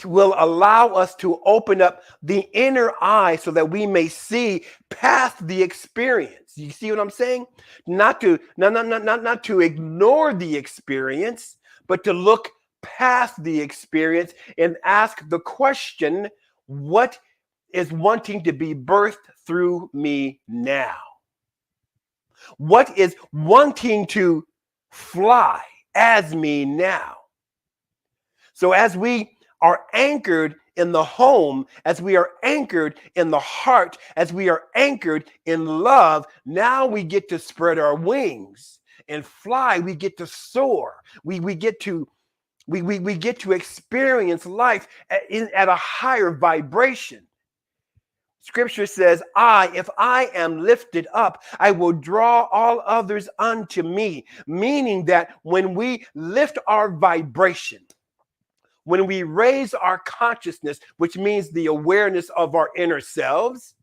will allow us to open up the inner eye so that we may see past the experience. You see what I'm saying? Not to ignore the experience, but to look past the experience and ask the question, what is wanting to be birthed through me now? What is wanting to fly as me now? So as we are anchored in the home, as we are anchored in the heart, as we are anchored in love, now we get to spread our wings and fly. We get to soar. We get to experience life at a higher vibration. Scripture says, if I am lifted up, I will draw all others unto me. Meaning that when we lift our vibration, when we raise our consciousness, which means the awareness of our inner selves,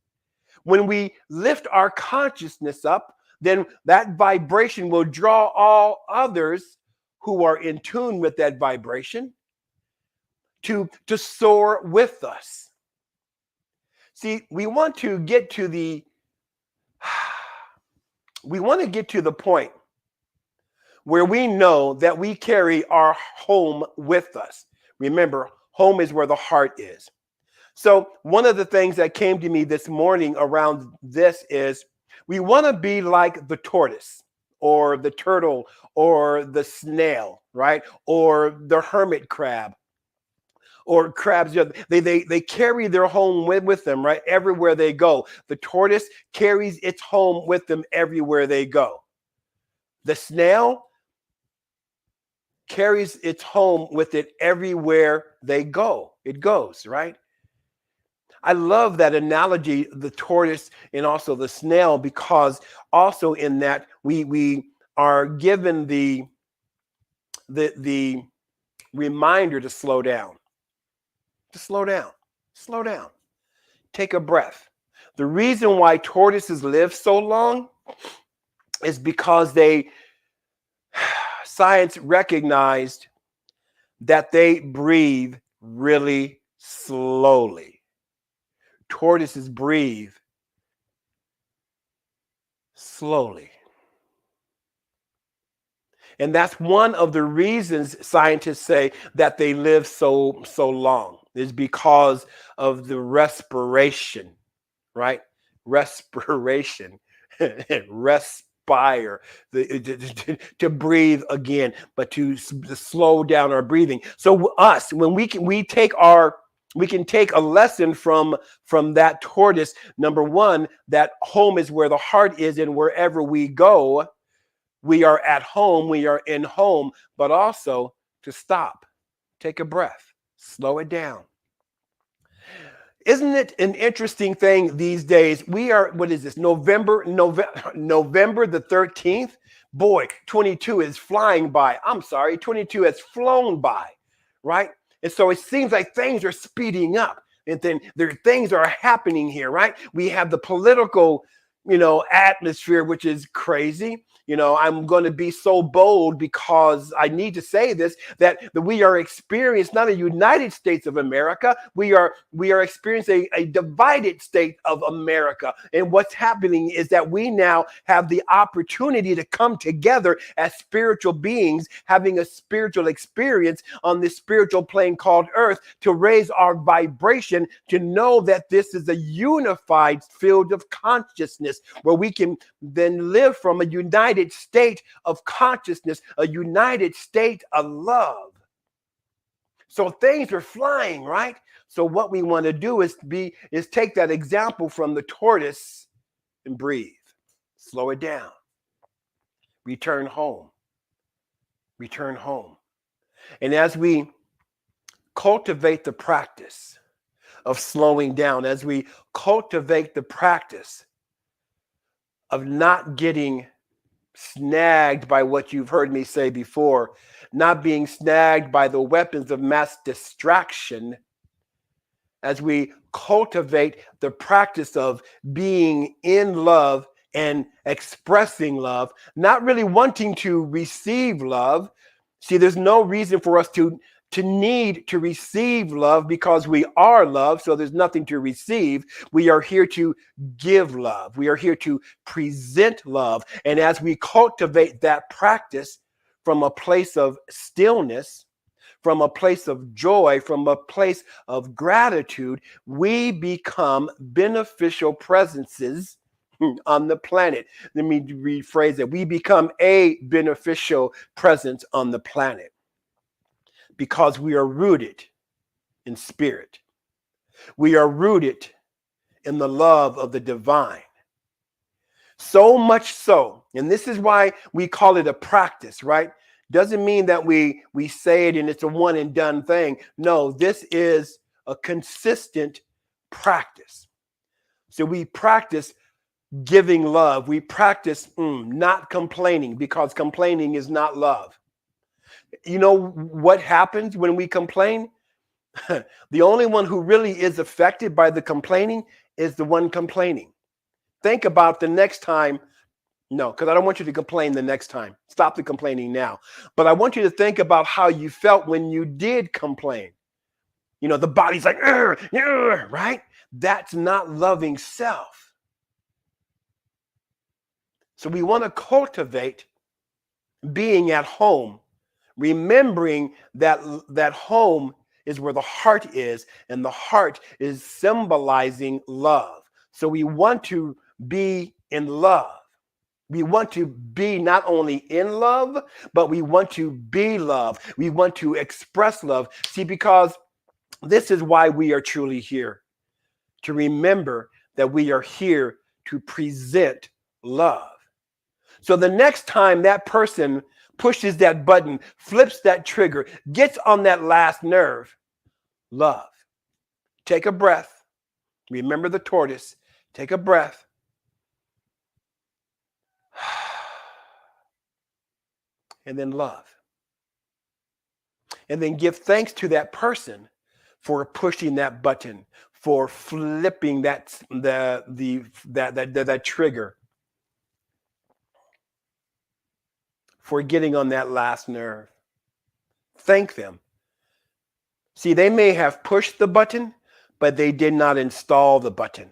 when we lift our consciousness up, then that vibration will draw all others who are in tune with that vibration to soar with us. See, we want to get to the point where we know that we carry our home with us. Remember, home is where the heart is. So one of the things that came to me this morning around this is we want to be like the tortoise or the turtle or the snail, right? Or the hermit crab. Or crabs, they carry their home with them, right? Everywhere they go. The tortoise carries its home with them everywhere they go. The snail carries its home with it everywhere they go. It goes, right? I love that analogy, the tortoise and also the snail, because also in that we are given the reminder to slow down. To slow down. Slow down. Take a breath. The reason why tortoises live so long is because science recognized that they breathe really slowly. Tortoises breathe slowly. And that's one of the reasons scientists say that they live so long, is because of the respiration, right? Respiration, respire, to breathe again, but to slow down our breathing. So when we can take a lesson from that tortoise. Number one, that home is where the heart is, and wherever we go, we are at home, we are in home, but also to stop, take a breath, slow it down. Isn't it an interesting thing these days? We are, what is this, November the 13th? Boy, 22 is flying by. 22 has flown by, right? And so it seems like things are speeding up. And then things are happening here, right? We have the political, atmosphere, which is crazy. I'm going to be so bold because I need to say this, that we are experiencing not a United States of America. We are experiencing a divided state of America. And what's happening is that we now have the opportunity to come together as spiritual beings, having a spiritual experience on this spiritual plane called Earth, to raise our vibration, to know that this is a unified field of consciousness where we can then live from a united state of consciousness, a united state of love. So things are flying, right? So what we want to do is take that example from the tortoise and breathe. Slow it down. Return home. Return home. And as we cultivate the practice of slowing down, as we cultivate the practice of not getting snagged by what you've heard me say before, not being snagged by the weapons of mass distraction, as we cultivate the practice of being in love and expressing love, not really wanting to receive love. See, there's no reason for us to need to receive love because we are love, so there's nothing to receive. We are here to give love. We are here to present love. And as we cultivate that practice from a place of stillness, from a place of joy, from a place of gratitude, we become beneficial presences on the planet. Let me rephrase it. We become a beneficial presence on the planet because we are rooted in spirit. We are rooted in the love of the divine. So much so, and this is why we call it a practice, right? Doesn't mean that we say it and it's a one and done thing. No, this is a consistent practice. So we practice giving love. We practice not complaining, because complaining is not love. You know what happens when we complain? The only one who really is affected by the complaining is the one complaining. Think about the next time. No, because I don't want you to complain the next time. Stop the complaining now. But I want you to think about how you felt when you did complain. You know, the body's like, right? That's not loving self. So we want to cultivate being at home, remembering that home is where the heart is, and the heart is symbolizing love. So we want to be in love. We want to be not only in love, but we want to be love. We want to express love. See, because this is why we are truly here, to remember that we are here to present love. So the next time that person pushes that button, flips that trigger, gets on that last nerve, love. Take a breath. Remember the tortoise. Take a breath. And then love. And then give thanks to that person for pushing that button, for flipping that trigger, for getting on that last nerve. Thank them. See, they may have pushed the button, but they did not install the button.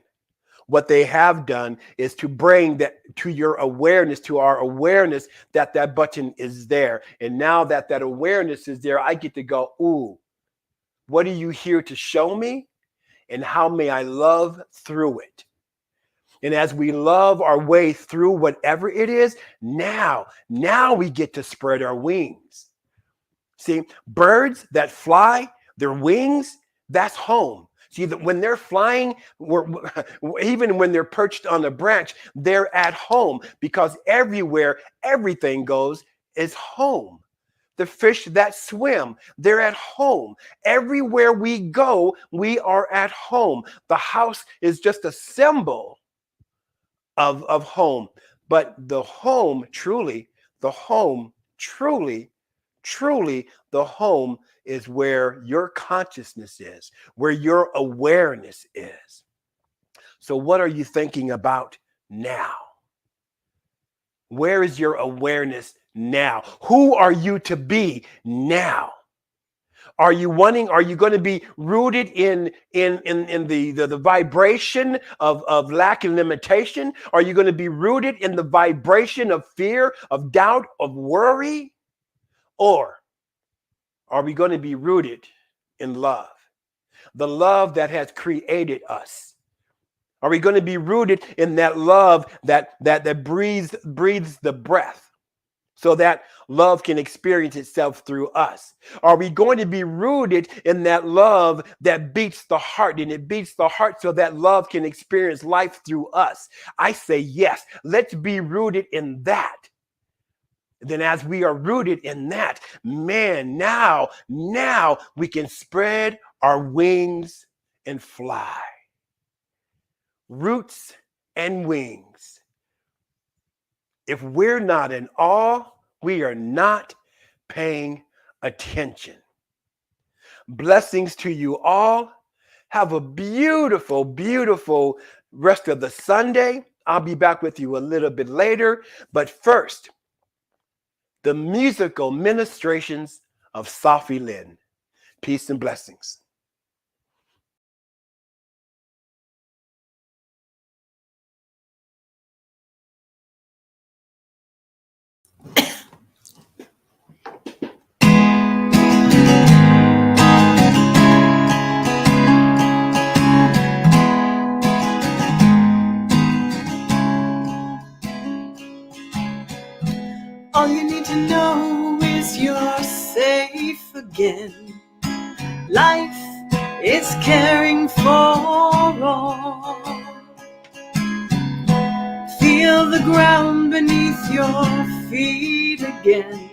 What they have done is to bring that to your awareness, to our awareness, that that button is there. And now that that awareness is there, I get to go, ooh, what are you here to show me? And how may I love through it? And as we love our way through whatever it is, now we get to spread our wings. See, birds that fly, their wings, that's home. See, that when they're flying, even when they're perched on a branch, they're at home, because everywhere everything goes is home. The fish that swim, they're at home. Everywhere we go, we are at home. The house is just a symbol of home. But the home, truly, the home is where your consciousness is, where your awareness is. So what are you thinking about now? Where is your awareness now? Who are you to be now? Are you going to be rooted in the vibration of lack and limitation? Are you going to be rooted in the vibration of fear, of doubt, of worry? Or are we going to be rooted in love? The love that has created us. Are we going to be rooted in that love that breathes the breath, so that love can experience itself through us? Are we going to be rooted in that love that beats the heart, and it beats the heart so that love can experience life through us? I say yes. Let's be rooted in that. Then as we are rooted in that, man, now we can spread our wings and fly. Roots and wings. If we're not in awe, we are not paying attention. Blessings to you all. Have a beautiful, beautiful rest of the Sunday. I'll be back with you a little bit later. But first, the musical ministrations of Sahffi Lynne. Peace and blessings. All you need to know is you're safe again. Life is caring for all. Feel the ground beneath your feet again.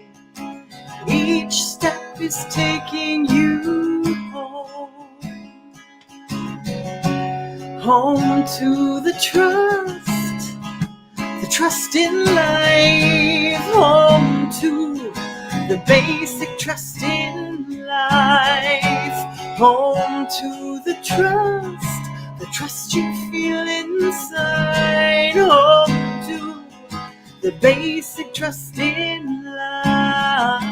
Each step is taking you home. Home to the trust in life. Home to the basic trust in life. Home to the trust you feel inside. Home to the basic trust in life.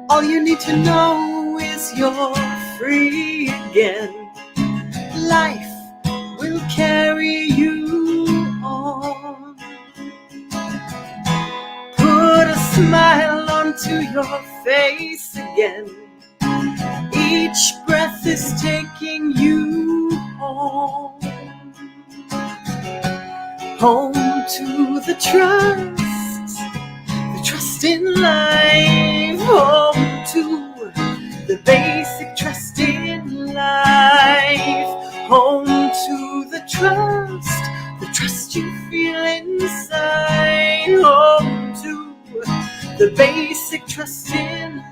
All you need to know is you're free again. Life will carry you on. Put a smile onto your face again. Each breath is taking you home. Home to the trust in life. Home to the basic trust in life. Home to the trust you feel inside. Home to the basic trust in life.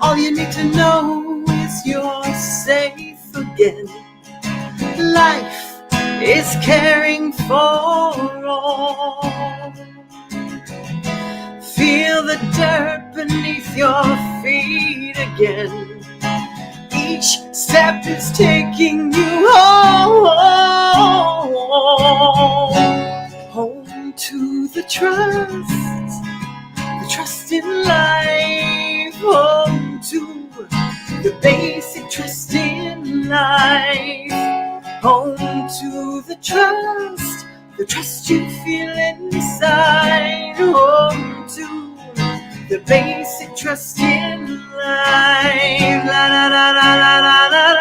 All you need to know is you're safe again. Life is caring for all. Feel the dirt beneath your feet again. Each step is taking you home. Home to the trust in life. Home to the basic trust in life. Home to the trust you feel inside. Home to the basic trust in life. La la la la la la la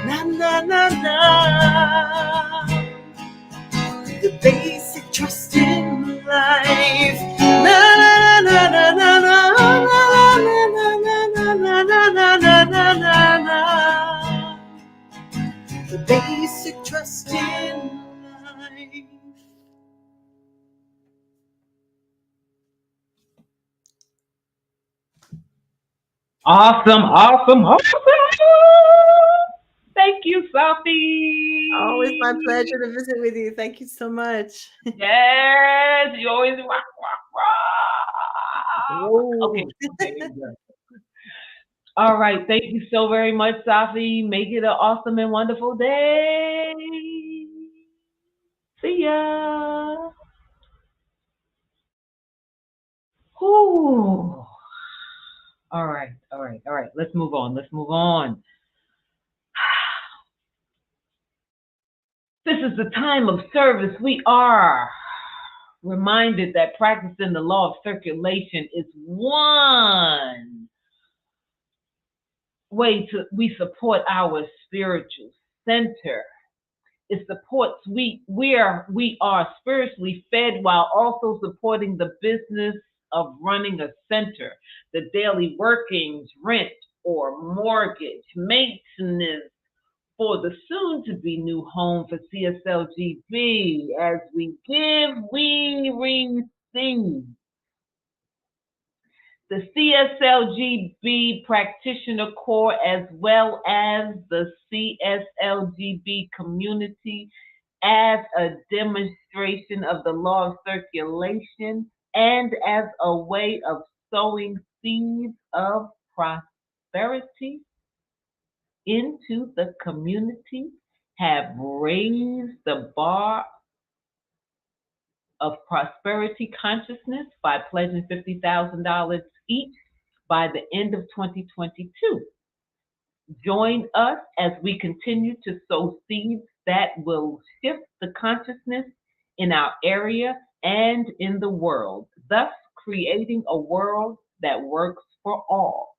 la na na na. The basic trust in life. Na na na na na na na na na na na. The basic trust in life. Awesome. Thank you, Sahffi. Always my pleasure to visit with you. Thank you so much. Yes, you always rock. Okay. All right. Thank you so very much, Sahffi. Make it an awesome and wonderful day. See ya. Whew. All right. Let's move on. This is the time of service. We are reminded that practicing the law of circulation is one way we support our spiritual center. It supports we are spiritually fed while also supporting the business of running a center, the daily workings, rent or mortgage, maintenance for the soon to be new home for CSLGB. As we give, we receive. The CSLGB Practitioner Corps, as well as the CSLGB community, as a demonstration of the law of circulation and as a way of sowing seeds of prosperity into the community, have raised the bar of prosperity consciousness by pledging $50,000 each by the end of 2022. Join us as we continue to sow seeds that will shift the consciousness in our area and in the world, thus creating a world that works for all.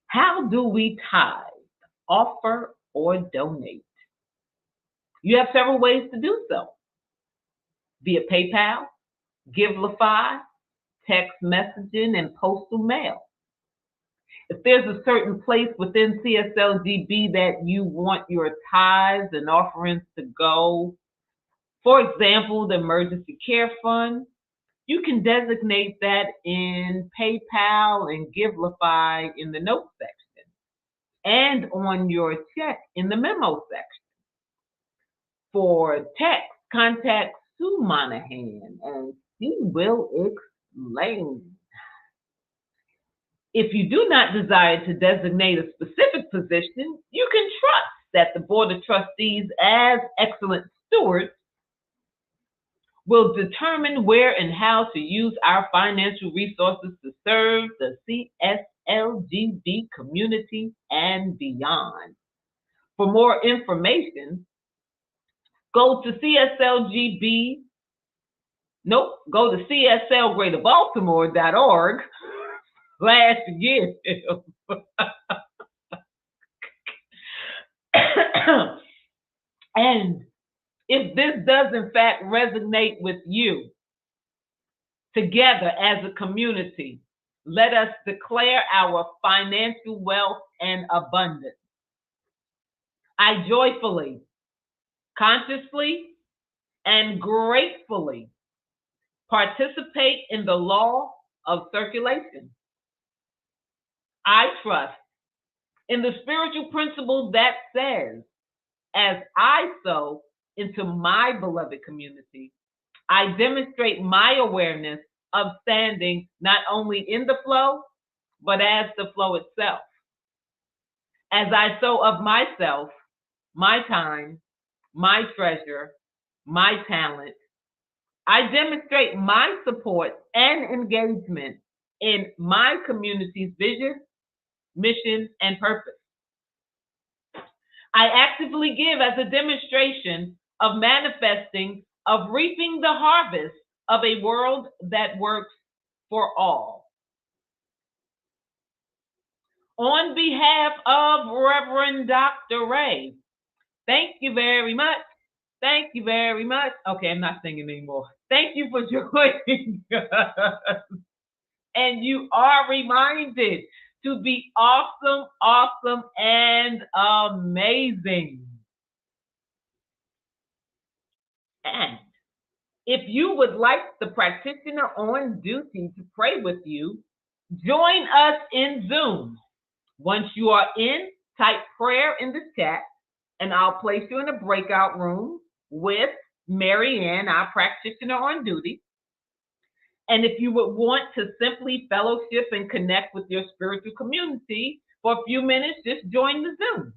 How do we tithe, offer, or donate? You have several ways to do so. Via PayPal, Givelify, text messaging, and postal mail. If there's a certain place within CSLGB that you want your tithes and offerings to go, for example, the Emergency Care Fund, you can designate that in PayPal and Givelify in the notes section, and on your check in the memo section. For text, contact Sue Monahan and she will explain. If you do not desire to designate a specific position, you can trust that the Board of Trustees, as excellent stewards, will determine where and how to use our financial resources to serve the CSLGB community and beyond. For more information, go to CSLGreaterbaltimore.org/give. And if this does in fact resonate with you, together as a community, let us declare our financial wealth and abundance. I joyfully, consciously, and gratefully participate in the law of circulation. I trust in the spiritual principle that says, as I sow into my beloved community, I demonstrate my awareness of standing not only in the flow, but as the flow itself. As I sow of myself, my time, my treasure, my talent, I demonstrate my support and engagement in my community's vision, mission, and purpose. I actively give as a demonstration of manifesting, of reaping the harvest of a world that works for all. On behalf of Reverend Dr. Ray, thank you very much. Thank you very much. Okay, I'm not singing anymore. Thank you for joining us. And you are reminded to be awesome, awesome, and amazing. And if you would like the practitioner on duty to pray with you, join us in Zoom. Once you are in, type prayer in the chat, and I'll place you in a breakout room with Mary Ann, our practitioner on duty. And if you would want to simply fellowship and connect with your spiritual community for a few minutes, just join the Zoom.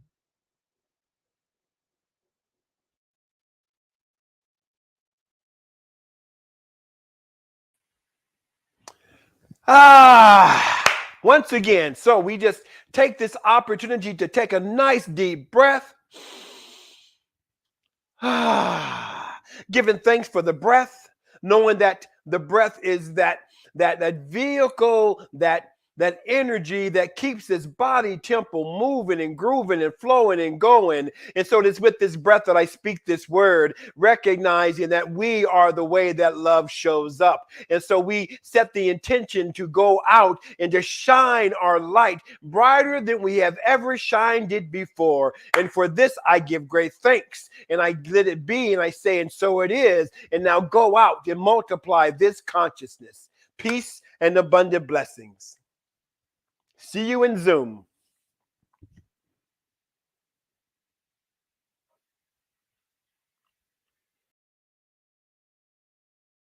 Once again, so we just take this opportunity to take a nice deep breath. Giving thanks for the breath, knowing that the breath is that vehicle that that energy that keeps this body temple moving and grooving and flowing and going. And so it's with this breath that I speak this word, recognizing that we are the way that love shows up. And so we set the intention to go out and to shine our light brighter than we have ever shined it before. And for this, I give great thanks. And I let it be, and I say, and so it is. And now go out and multiply this consciousness. Peace and abundant blessings. See you in Zoom.